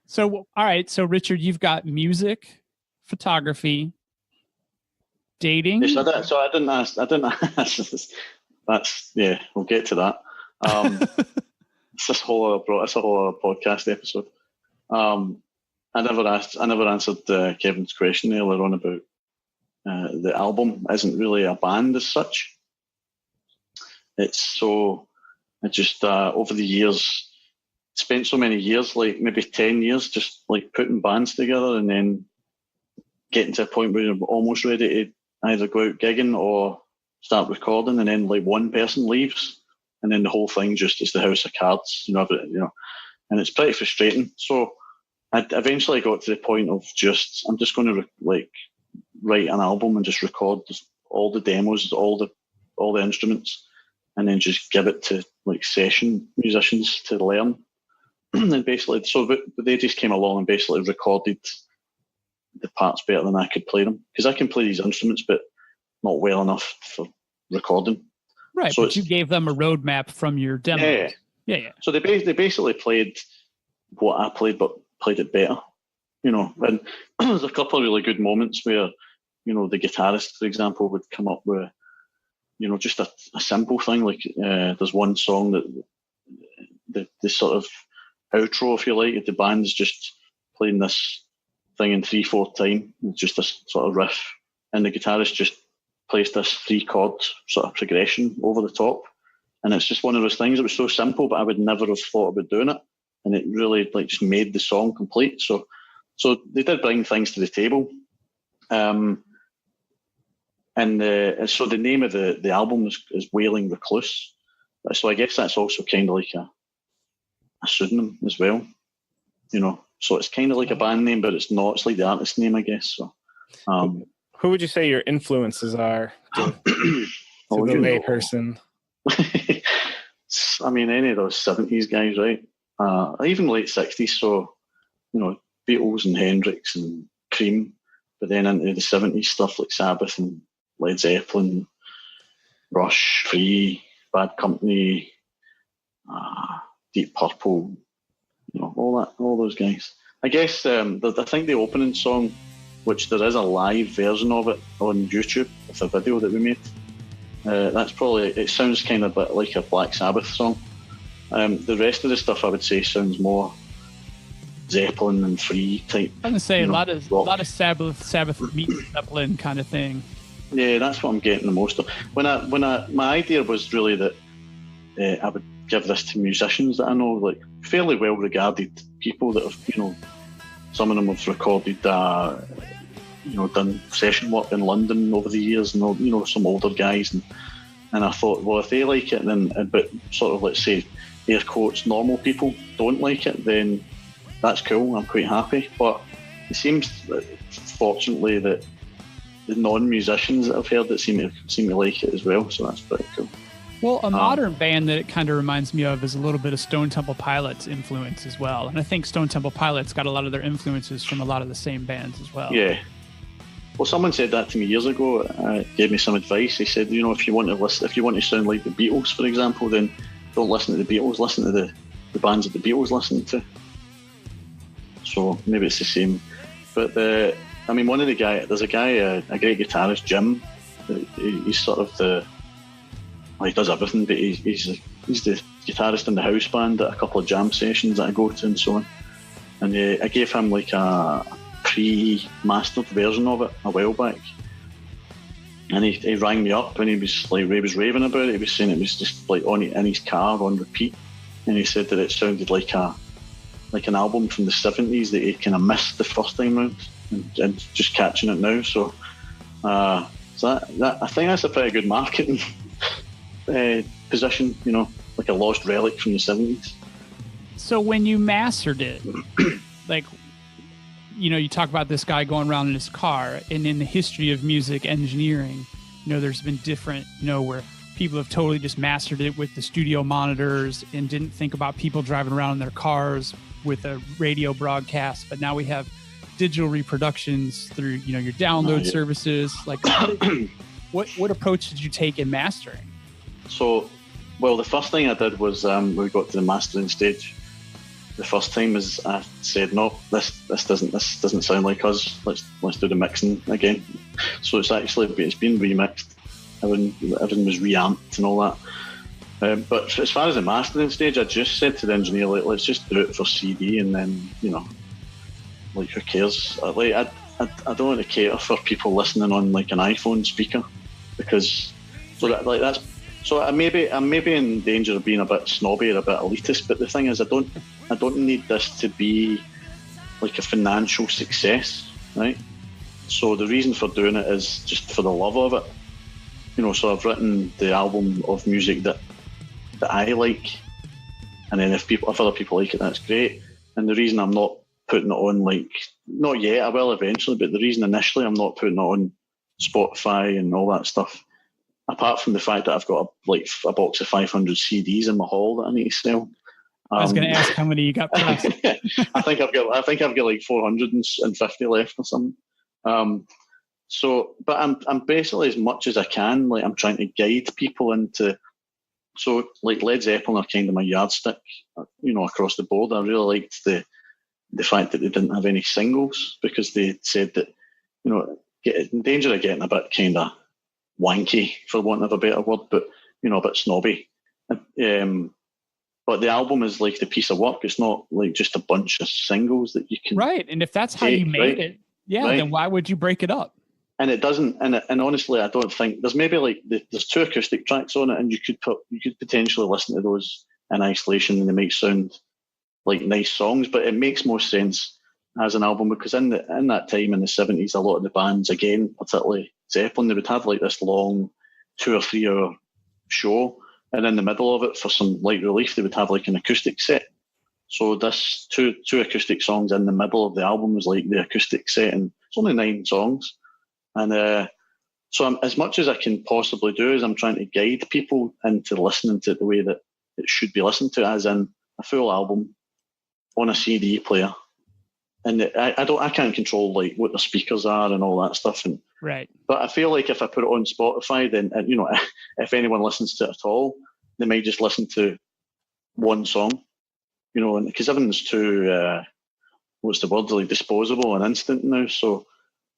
So, all right. So, Richard, you've got music, photography, dating. Yes, I didn't ask. That's yeah. We'll get to that. It's a whole other podcast episode. I never answered Kevin's question earlier on about the album isn't really a band as such. I just over the years spent so many years, like maybe 10 years, just like putting bands together and then getting to a point where you're almost ready to either go out gigging or start recording, and then like one person leaves and then the whole thing just is the house of cards, and it's pretty frustrating. So I eventually got to the point of I'm just going to write an album and just record all the demos, all the instruments, and then just give it to like session musicians to learn. And basically, so they just came along and basically recorded the parts better than I could play them, because I can play these instruments, but not well enough for recording. Right, so but you gave them a roadmap from your demo. Yeah. So they basically played what I played, but played it better. And there's a couple of really good moments where, the guitarist, for example, would come up with, just a simple thing. Like there's one song that the sort of outro, if you like, the band's just playing this thing in 3/4 time. It's just this sort of riff, and the guitarist just plays this 3-chord sort of progression over the top. And it's just one of those things that was so simple, but I would never have thought about doing it. And it really just made the song complete. So they did bring things to the table. And so the name of the album is Wailing Recluse. So I guess that's also kind of like a pseudonym as well. So it's kind of like a band name, but it's not. It's like the artist name, I guess. So, who would you say your influences are to the lay person? I mean, any of those 70s guys, right? Even late 60s. So, Beatles and Hendrix and Cream, but then into the 70s stuff like Sabbath and Led Zeppelin, Rush, Free, Bad Company, Deep Purple, all those guys. I guess I think the opening song, which there is a live version of it on YouTube with a video that we made, that's probably, it sounds kind of a bit like a Black Sabbath song. The rest of the stuff I would say sounds more Zeppelin and Free type. I was gonna say a lot of Sabbath meets Zeppelin kind of thing. Yeah, that's what I'm getting the most of. My idea was really that I would give this to musicians that I know, like fairly well regarded people that have, some of them have recorded, done session work in London over the years, and some older guys, and I thought, well, if they like it, then, but sort of, let's say, air quotes, normal people don't like it, then that's cool. I'm quite happy. But it seems, fortunately, that the non-musicians that I've heard it seem to like it as well. So that's pretty cool. Well, a modern band that it kind of reminds me of is a little bit of Stone Temple Pilots influence as well. And I think Stone Temple Pilots got a lot of their influences from a lot of the same bands as well. Yeah. Well, someone said that to me years ago. Gave me some advice. They said, if you want to sound like the Beatles, for example, then don't listen to the Beatles. Listen to the bands that the Beatles listened to. So maybe it's the same. But one of the guys, there's a guy, a great guitarist, Jim. He's sort of he does everything, but he's the guitarist in the house band at a couple of jam sessions that I go to and so on. And I gave him like a pre-mastered version of it a while back. And he rang me up and he was raving about it. He was saying it was just like in his car on repeat. And he said that it sounded like an album from the 70s that he kind of missed the first time round and just catching it now. So that I think that's a pretty good marketing position, like a lost relic from the 70s. So when you mastered it, you talk about this guy going around in his car, and in the history of music engineering, there's been different, where people have totally just mastered it with the studio monitors and didn't think about people driving around in their cars with a radio broadcast. But now we have digital reproductions through, your download services. Like, what approach did you take in mastering? So Well, the first thing I did was when we got to the mastering stage. The first time is I said, no, this doesn't sound like us. Let's do the mixing again. So it's been remixed. Everything was reamped and all that. But as far as the mastering stage, I just said to the engineer, like, let's just do it for CD, and then like, who cares? I don't want to cater for people listening on like an iPhone speaker, because I'm maybe in danger of being a bit snobby or a bit elitist. But the thing is, I don't need this to be like a financial success, right? So the reason for doing it is just for the love of it. So I've written the album of music that I like, and then if other people like it, that's great. And the reason I'm not putting it on, like, not yet, I will eventually, but the reason initially I'm not putting it on Spotify and all that stuff, apart from the fact that I've got a box of 500 CDs in my hall that I need to sell. I was going to ask how many you got pressed. I think I've got like 450 left or something. But I'm basically, as much as I can, like, I'm trying to guide people into. So, like, Led Zeppelin are kind of my yardstick, across the board. I really liked the fact that they didn't have any singles, because they said that, get in danger of getting a bit kind of wanky, for want of a better word, but, a bit snobby. But the album is like the piece of work. It's not like just a bunch of singles that you can. Right. And if that's how you made it, then why would you break it up? And it doesn't. And honestly, I don't think there's maybe like there's 2 acoustic tracks on it, and you could potentially listen to those in isolation, and they might sound like nice songs. But it makes more sense as an album, because in that time in the 70s, a lot of the bands, again, particularly Zeppelin, they would have like this long 2 or 3 hour show, and in the middle of it, for some light relief, they would have like an acoustic set. So this two acoustic songs in the middle of the album was like the acoustic set, and it's only 9 songs. And so as much as I can possibly do is I'm trying to guide people into listening to it the way that it should be listened to, as in a full album on a CD player. And I can't control like what the speakers are and all that stuff. And right. But I feel like if I put it on Spotify, then if anyone listens to it at all, they might just listen to one song, and because everything's too what's the word, like disposable and instant now. So,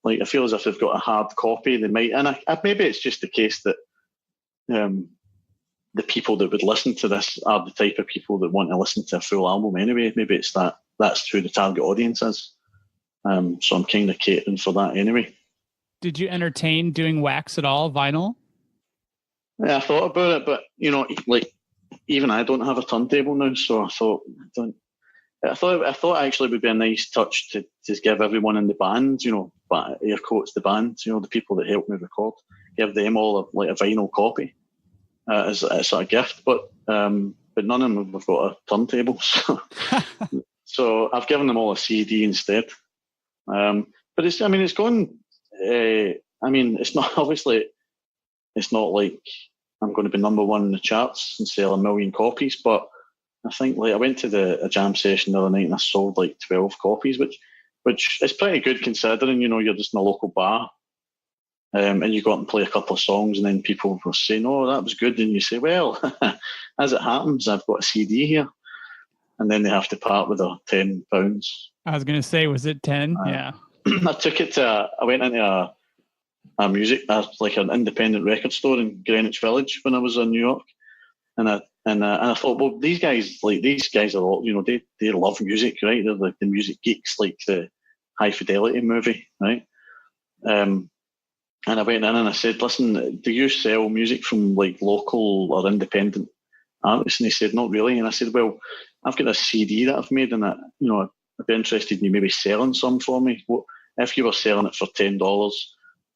like, I feel as if they've got a hard copy, they might, and maybe it's just the case that the people that would listen to this are the type of people that want to listen to a full album anyway. Maybe it's that's who the target audience is. So I'm kind of catering for that anyway. Did you entertain doing wax at all, vinyl? Yeah, I thought about it, but like, even I don't have a turntable now, so I thought actually it would be a nice touch to just give everyone in the band, but air quotes the band, the people that helped me record, give them all a vinyl copy as a sort of gift. But none of them have got a turntable, so I've given them all a CD instead. But it's going. It's not obviously. It's not like I'm going to be number 1 in the charts and sell 1 million copies, but I think, like, I went to a jam session the other night and I sold like 12 copies, which is pretty good considering, you're just in a local bar, and you go up and play a couple of songs, and then people will say, "No, that was good," and you say, "Well, as it happens, I've got a CD here," and then they have to part with their £10. I was going to say, was it 10? Yeah. I took it to. I went into like an independent record store in Greenwich Village when I was in New York, and I thought, well, these guys are all, they love music, right? They're like the music geeks, like the High Fidelity movie, right? And I went in and I said, "Listen, do you sell music from like local or independent artists?" And he said, "Not really." And I said, "Well, I've got a CD that I've made, and I'd be interested in you maybe selling some for me. If you were selling it for $10,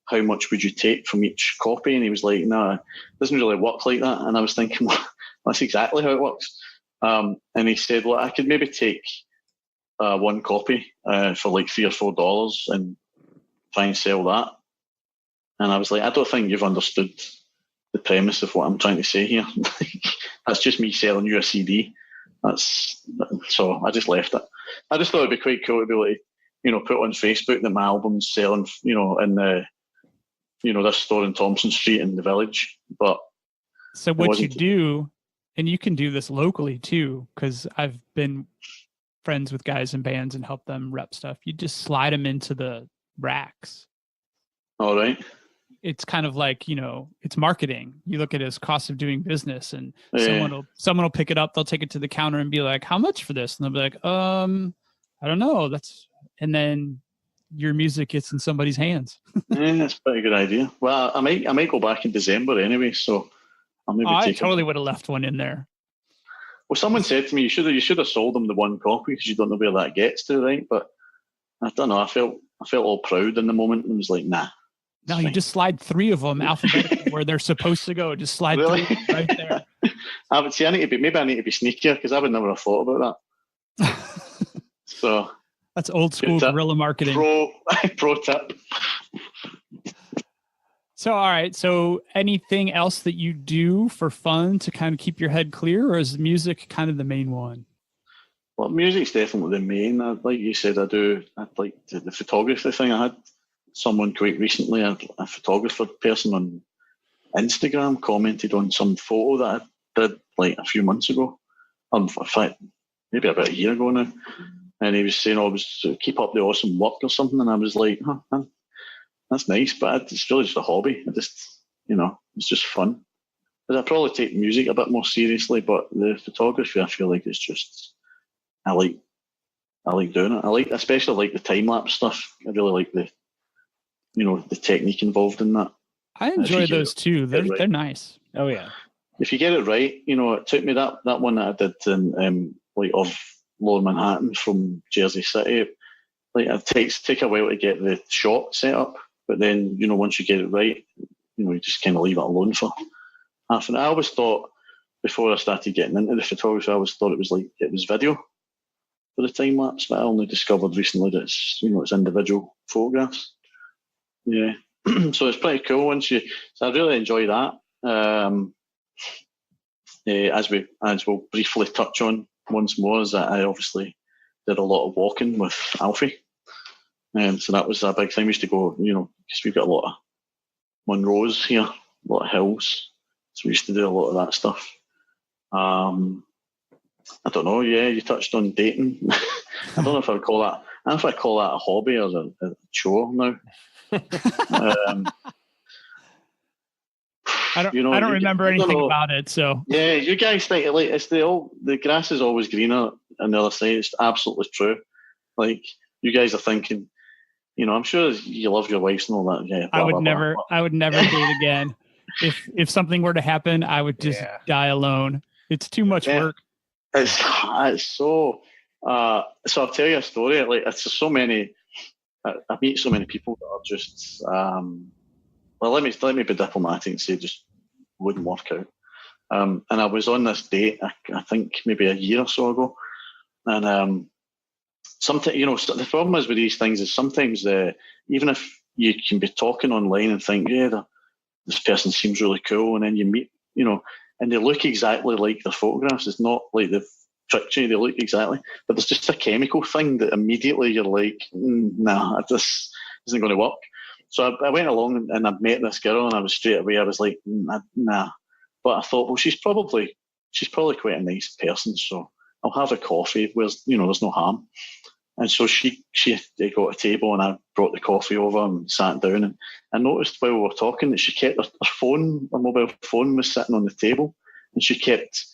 how much would you take from each copy?" And he was like, "No, it doesn't really work like that." And I was thinking, well, that's exactly how it works. And he said, "Well, I could maybe take 1 copy for like $3 or $4 and try and sell that." And I was like, "I don't think you've understood the premise of what I'm trying to say here. That's just me selling you a CD." So I just left it. I just thought it'd be quite cool to be like, put on Facebook that my album's selling, in the, this store in Thompson Street in the Village. But so what you do And you can do this locally too, because I've been friends with guys in bands and help them rep stuff. You just slide them into the racks. All right. It's kind of like, it's marketing. You look at it as cost of doing business, and Yeah. someone will pick it up. They'll take it to the counter and be like, "How much for this?" And they'll be like, I don't know. And then your music gets in somebody's hands. Yeah, that's a pretty good idea. Well, I might go back in December anyway, so I'll maybe I take totally would have left one in there. Well, someone said to me, you should have sold them the one copy because you don't know where that gets to, right? But I don't know. I felt all proud in the moment and was like, nah. No, you just slide 3 of them alphabetically where they're supposed to go. Just slide Really? 3 right there. I would say maybe I need to be sneakier because I would never have thought about that. So that's old school guerrilla marketing. Pro tip. So, all right. So anything else that you do for fun to kind of keep your head clear, or is music kind of the main one? Well, music's definitely the main. Like you said, I'd like the photography thing. I had someone quite recently, a photographer person on Instagram, commented on some photo that I did like a few months ago. In fact, maybe about a year ago now. And he was saying, I was keep up the awesome work or something. And I was like, that's nice, but it's really just a hobby. I just, it's just fun. But I probably take music a bit more seriously, but the photography, I feel like it's just, I like doing it. Especially like the time lapse stuff. I really like the technique involved in that. I enjoy those too. They're nice. Oh yeah. If you get it right, it took me that one that I did in of Lower Manhattan from Jersey City. Like it take a while to get the shot set up, but then once you get it right, you just kind of leave it alone for half an hour. I always thought before I started getting into the photography, I always thought it was video for the time lapse, but I only discovered recently that it's individual photographs. Yeah, so it's pretty cool. So I really enjoy that. As we'll briefly touch on once more, is that I obviously did a lot of walking with Alfie, so that was a big thing. We used to go, because we've got a lot of Monroes here, a lot of hills, so we used to do a lot of that stuff. I don't know. Yeah, you touched on dating. I don't know if I would call that. I don't know if I call that a hobby or a chore now. I don't remember anything about it. So yeah, you guys think like it's the grass is always greener on the other side. It's absolutely true. Like you guys are thinking, I'm sure you love your wives and all that. Yeah, I would never date again. If something were to happen, I would just die alone. It's too much work. It's so. So I'll tell you a story. Like it's just so many. I meet so many people that are just. Well, let me be diplomatic and say just wouldn't work out. And I was on this date, I think maybe a year or so ago, and sometimes the problem is with these things is sometimes even if you can be talking online and think this person seems really cool, and then you meet and they look exactly like their photographs. It's not like they've tricked you; they look exactly, but there's just a chemical thing that immediately you're like, nah, this isn't going to work. So I went along and I met this girl, and I was straight away. I was like, nah. But I thought, well, she's probably quite a nice person, so I'll have a coffee. There's no harm. And so she got a table, and I brought the coffee over and sat down. And I noticed while we were talking that she kept her mobile phone was sitting on the table, and she kept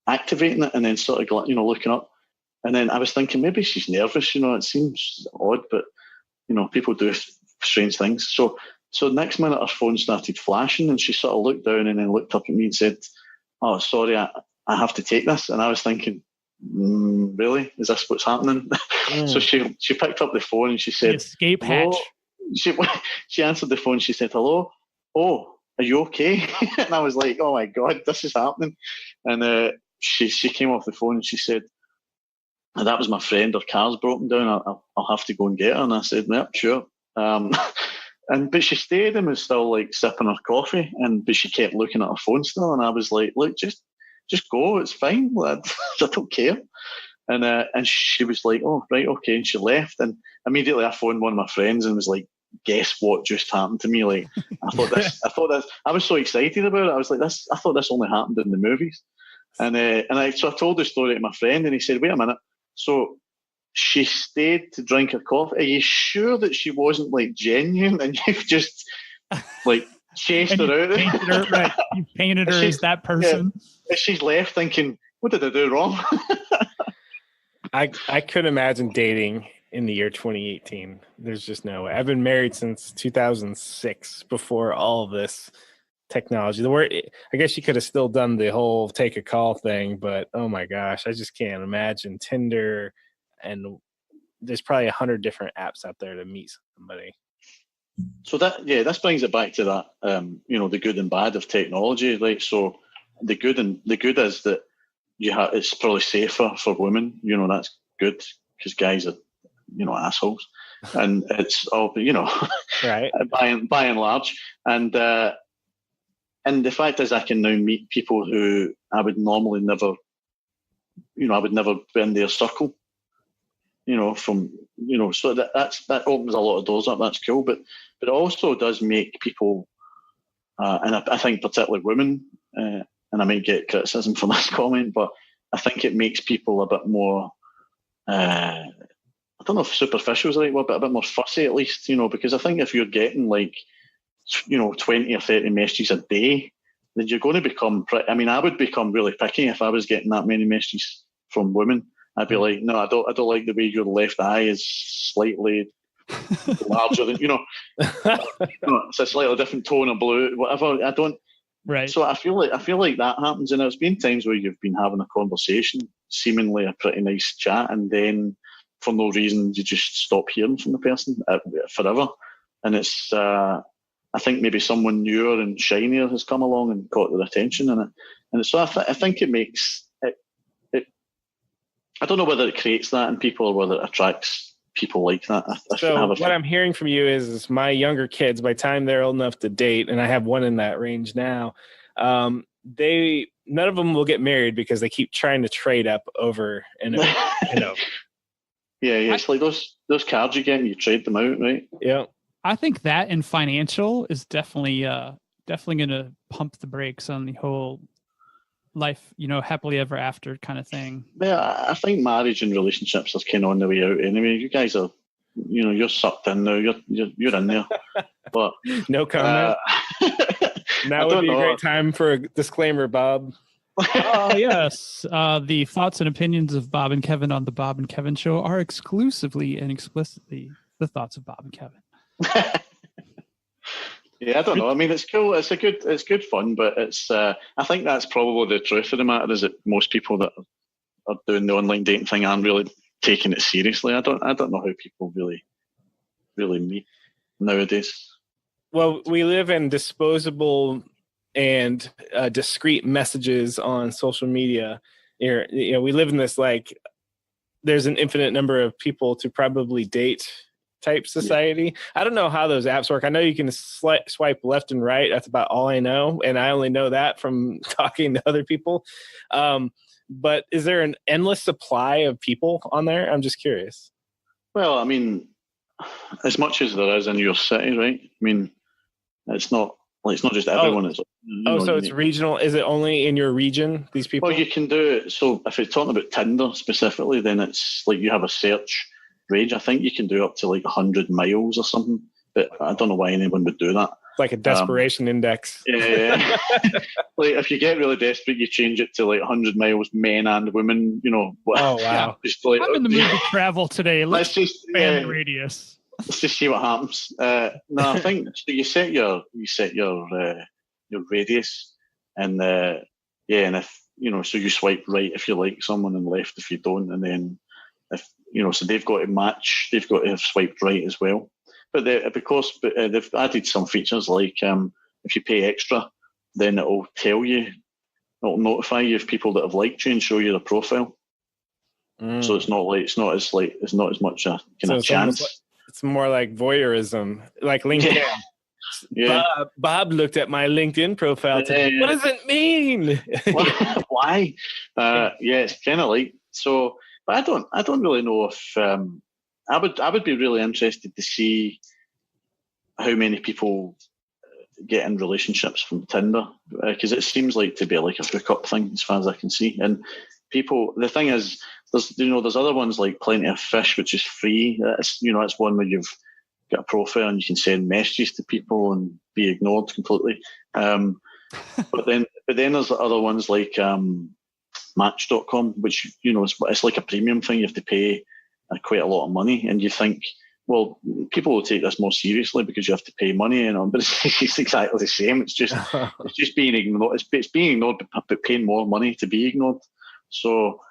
activating it and then sort of looking up. And then I was thinking maybe she's nervous. It seems odd, but people do strange things. So next minute her phone started flashing, and she sort of looked down and then looked up at me and said, "Oh, sorry, I have to take this." And I was thinking, really? Is this what's happening? So she picked up the phone and she said, the escape hatch. She answered the phone. She said, "Hello. Oh, are you okay?" And I was like, "Oh my God, this is happening." And she came off the phone and she said, "That was my friend. Her car's broken down. I'll have to go and get her." And I said, "Yeah, sure." But she stayed and was still like sipping her coffee, but she kept looking at her phone still. And I was like, "Look, just go. It's fine. I don't care." And she was like, "Oh, right, okay." And she left. And immediately I phoned one of my friends and was like, "Guess what just happened to me?" Like I thought this. I was so excited about it. I was like, "This." I thought this only happened in the movies. So I told the story to my friend, and he said, "Wait a minute. So she stayed to drink her coffee. Are you sure that she wasn't like genuine, and you've just like chased her out?" Painted her, right? You painted her as that person. Yeah, she's left thinking, "What did I do wrong?" I couldn't imagine dating in the year 2018. There's just no way. I've been married since 2006, before all of this technology. I guess you could have still done the whole take a call thing, but oh my gosh, I just can't imagine Tinder, and there's probably 100 different apps out there to meet somebody. So this brings it back to that, the good and bad of technology. Like, so the good is that it's probably safer for women. That's good, because guys are, assholes, and it's all, right, by and large. And the fact is, I can now meet people who I would normally never, I would never be in their circle. So that opens a lot of doors up. That's cool, but it also does make people, and I think particularly women, and I might get criticism for this comment, but I think it makes people a bit more, I don't know if superficial is the right word, but a bit more fussy at least, because I think if you're getting 20 or 30 messages a day, then you're going to become, I would become really picky if I was getting that many messages from women. I'd be like, no, I don't like the way your left eye is slightly larger than, it's a slightly different tone of blue, whatever. I don't. Right. So I feel like that happens, and there's been times where you've been having a conversation, seemingly a pretty nice chat, and then for no reason you just stop hearing from the person forever. And it's, I think maybe someone newer and shinier has come along and caught their attention, and so I think it makes it. I don't know whether it creates that in people or whether it attracts people like that. What I'm hearing from you is my younger kids, by the time they're old enough to date, and I have one in that range now, none of them will get married because they keep trying to trade up over and over and over. Yeah, it's like those cards you get and you trade them out, right? Yeah. I think that and financial is definitely going to pump the brakes on the whole life, happily ever after kind of thing. Yeah, I think marriage and relationships are kind of on the way out anyway. You guys are, you're sucked in now. You're in there. But no comment. Now would be a great time for a disclaimer, Bob. Yes. The thoughts and opinions of Bob and Kevin on the Bob and Kevin Show are exclusively and explicitly the thoughts of Bob and Kevin. Yeah, I don't know. I mean, it's cool. It's good fun, but it's. I think that's probably the truth of the matter, is that most people that are doing the online dating thing aren't really taking it seriously. I don't know how people really meet nowadays. Well, we live in disposable and discrete messages on social media. We live in this there's an infinite number of people to probably date type society. Yeah. I don't know how those apps work. I know you can swipe left and right. That's about all I know, and I only know that from talking to other people. But is there an endless supply of people on there? I'm just curious. Well, I mean, as much as there is in your city, right? I mean, it's not just everyone. So it's regional. Is it only in your region, these people? Well, you can do it. So if you're talking about Tinder specifically, then it's like you have a search range. I think you can do up to 100 miles or something, but I don't know why anyone would do that. It's like a desperation index. Yeah. If you get really desperate, you change it to 100 miles, men and women. Oh wow! I'm in the mood to travel today. Let's just expand the radius. Let's just see what happens. No, I think so. You set your radius, and and if so you swipe right if you like someone and left if you don't, and then if so they've got to match. They've got to have swiped right as well. But they've added some features like if you pay extra, then it'll tell you, it'll notify you of people that have liked you and show you their profile. So it's not as much a kind of chance. It's more like voyeurism, like LinkedIn. Yeah. Bob looked at my LinkedIn profile today. What does it mean? Why? It's kind of like so. But I don't really know if I would be really interested to see how many people getting relationships from Tinder, because it seems like to be like a hookup thing as far as I can see. And people, the thing is, there's other ones like Plenty of Fish, which is free. It's one where you've got a profile and you can send messages to people and be ignored completely. But then there's other ones like Match.com, which it's like a premium thing. You have to pay quite a lot of money, and you think, well, people will take this more seriously because you have to pay money, but it's exactly the same. It's just being ignored. It's being ignored, but paying more money to be ignored. So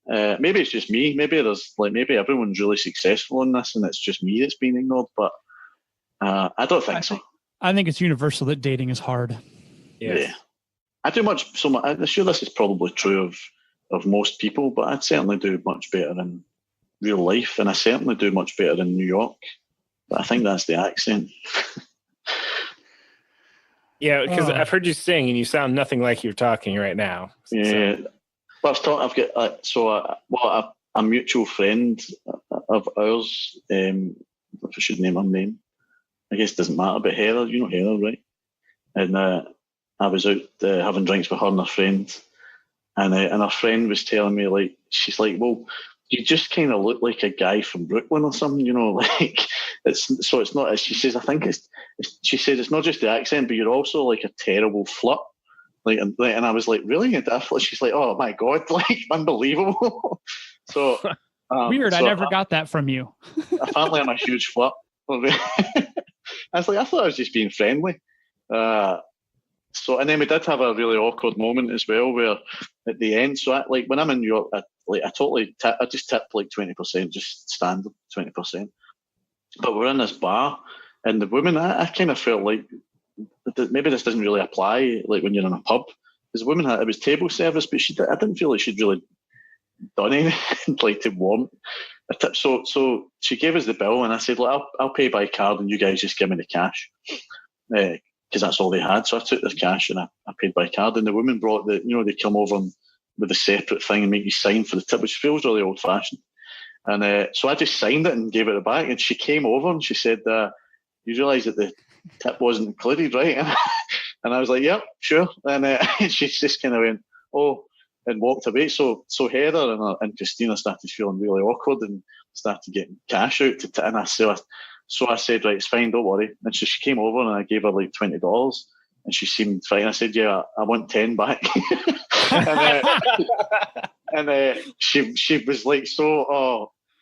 maybe it's just me. Maybe maybe everyone's really successful in this, and it's just me that's being ignored. But I don't think so. I think it's universal that dating is hard. Yes. Yeah, I do much. So I'm sure this is probably true of most people, but I'd certainly do much better in real life, and I certainly do much better in New York. But I think that's the accent. Yeah, because I've heard you sing, and you sound nothing like you're talking right now. Yeah, well, I've got a mutual friend of ours. If I should name her name, I guess it doesn't matter. But Heather, you know Heather, right? And I was out having drinks with her and her friend, and her friend was telling me, like, she's like, well, you just kind of look like a guy from Brooklyn or something, like it's not. She says, I think she said it's not just the accent, but you're also like a terrible flirt. And I was like, really? And she's like, oh my God, like unbelievable. So weird. I never got that from you. Apparently, I'm a huge flirt. I was like, I thought I was just being friendly. And then we did have a really awkward moment as well, where at the end, so when I'm in New York, I just tip like 20%, just standard 20%. But we're in this bar, and the woman, I kind of felt like maybe this doesn't really apply, like when you're in a pub. Because the woman it was table service, but I didn't feel like she'd really done anything like to warrant a tip. So she gave us the bill, and I said, look, I'll pay by card, and you guys just give me the cash. Because that's all they had. So I took this cash and I paid by card. And the woman brought they come over with a separate thing and make you sign for the tip, which feels really old fashioned. And so I just signed it and gave it back. And she came over and she said, you realise that the tip wasn't included, right? And I was like, yep, sure. And she just kind of went, oh, and walked away. So Heather and Christina started feeling really awkward and started getting cash out So I said, right, it's fine, don't worry. And so she came over and I gave her like $20, and she seemed fine. I said, yeah, I want 10 back. and she was like,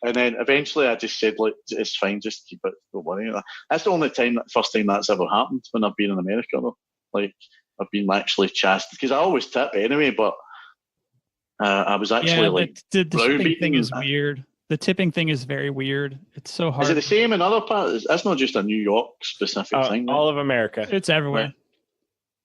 and then eventually I just said, like, it's fine, just keep it, don't worry. That's the only first time that's ever happened when I've been in America, though. Like, I've been actually chastised, because I always tip anyway, but I was actually the tipping thing is weird. The tipping thing is very weird. It's so hard. Is it the same in other parts? That's not just a New York specific thing. All of America. It's everywhere. Right.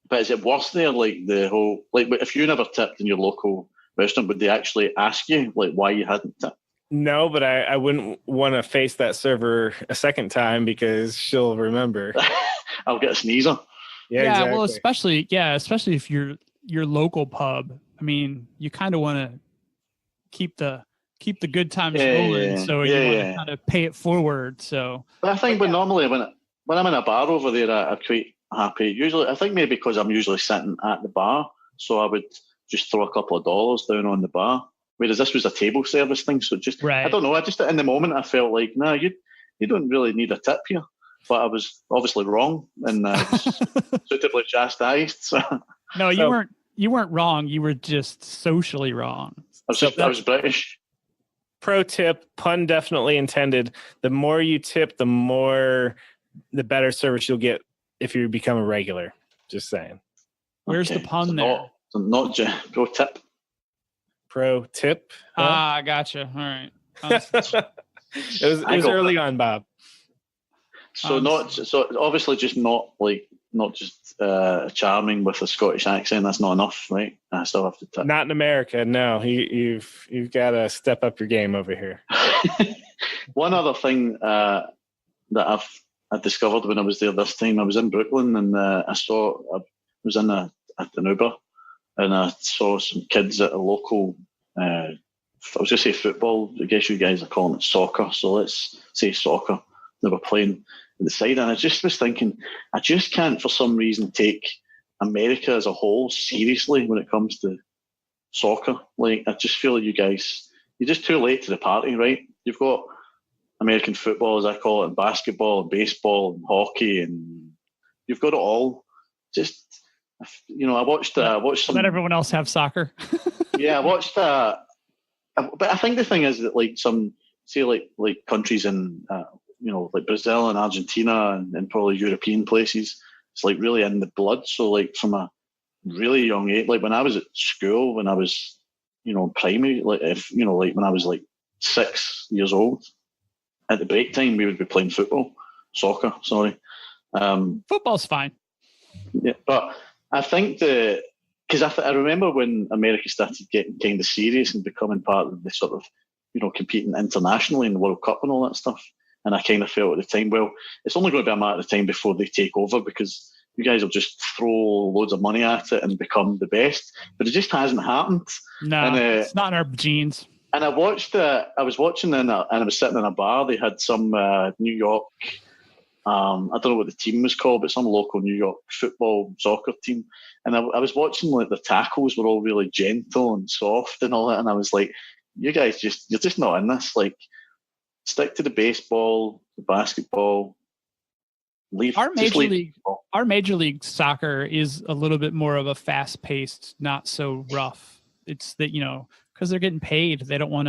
But is it worse there? Like the whole, like if you never tipped in your local restaurant, would they actually ask you like why you hadn't tipped? No, but I wouldn't want to face that server a second time because she'll remember. I'll get a sneezer. Yeah, exactly. Well, especially if you're your local pub. I mean, you kind of want to keep the good times rolling, so you want to kind of pay it forward. So, but I think, normally when I'm in a bar over there, I'm quite happy. Usually, I think maybe because I'm usually sitting at the bar, so I would just throw a couple of dollars down on the bar. Whereas this was a table service thing, so just right. I don't know. I just in the moment I felt like, no, you don't really need a tip here. But I was obviously wrong and suitably chastised. So. No, you weren't wrong. You were just socially wrong. I was British. Pro tip, pun definitely intended. The more you tip, the better service you'll get if you become a regular. Just saying. Where's the pun there? Not pro tip. Pro tip. Huh? Gotcha. All right. It was early on, Bob. So obviously just not just charming with a Scottish accent. That's not enough, right? I still have to tip. Not in America, no. You've got to step up your game over here. One other thing that I discovered when I was there this time, I was in Brooklyn and I was in an Uber and I saw some kids at a local. I was going to say football. I guess you guys are calling it soccer, so let's say soccer. They were playing. the side, and I just was thinking, I just can't for some reason take America as a whole seriously when it comes to soccer. Like, I just feel like you guys, you're just too late to the party, right? You've got American football, as I call it, and basketball and baseball and hockey, and you've got it all. Just, I watched some. Let everyone else have soccer. Yeah, I watched. But I think the thing is that, like, some, say, like countries in like Brazil and Argentina and probably European places, it's like really in the blood. So, like, from a really young age, like when I was at school, when I was primary, like when I was like 6 years old, at the break time we would be playing soccer. Sorry, football's fine. Yeah, but I think because I remember when America started getting kind of serious and becoming part of the sort of, competing internationally in the World Cup and all that stuff. And I kind of felt at the time, well, it's only going to be a matter of time before they take over, because you guys will just throw loads of money at it and become the best. But it just hasn't happened. No, it's not in our genes. And I was watching and I was sitting in a bar. They had some New York, I don't know what the team was called, but some local New York football soccer team. And I was watching, like, the tackles were all really gentle and soft and all that. And I was like, you guys you're just not in this. Like, stick to the baseball, the basketball. Our major league soccer is a little bit more of a fast-paced, not so rough. It's that, because they're getting paid, they don't want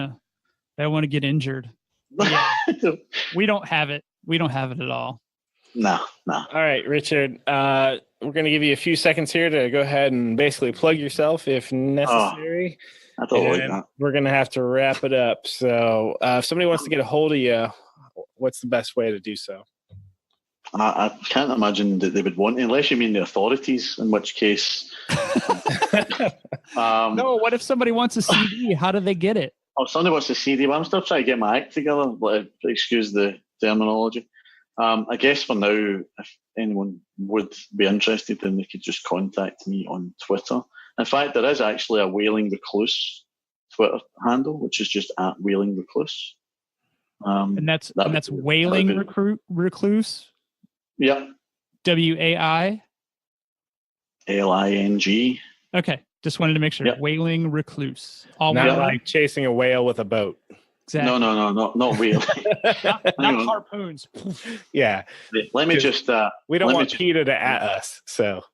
to get injured. Yeah. We don't have it. We don't have it at all. No. All right, Richard. We're going to give you a few seconds here to go ahead and basically plug yourself if necessary. I don't like that. We're going to have to wrap it up. So if somebody wants to get a hold of you, what's the best way to do so? I can't imagine that they would want, unless you mean the authorities, in which case. No, what if somebody wants a CD? How do they get it? Oh, somebody wants a CD. Well, I'm still trying to get my act together. Excuse the terminology. I guess for now, if anyone would be interested, then they could just contact me on Twitter. In fact, there is actually a Wailing Recluse Twitter handle, which is just at Wailing Recluse. And that's Wailing Recluse? Yeah. WAI? LING. Okay. Just wanted to make sure. Yep. Wailing Recluse. Not like chasing a whale with a boat. Exactly. No, not whale. not harpoons. Yeah. Let me just. We don't want PETA to at us. So.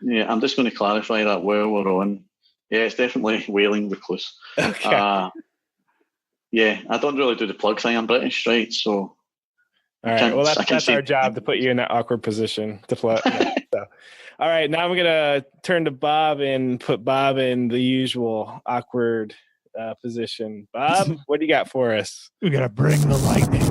Yeah, I'm just going to clarify that while we're on. Yeah, it's definitely Wailing Recluse. Okay. Yeah, I don't really do the plug thing. I'm British, right? So. All right. Well, that's our job, to put you in that awkward position to plug. So. All right. Now I'm going to turn to Bob and put Bob in the usual awkward position. Bob, what do you got for us? We got to bring the lightning.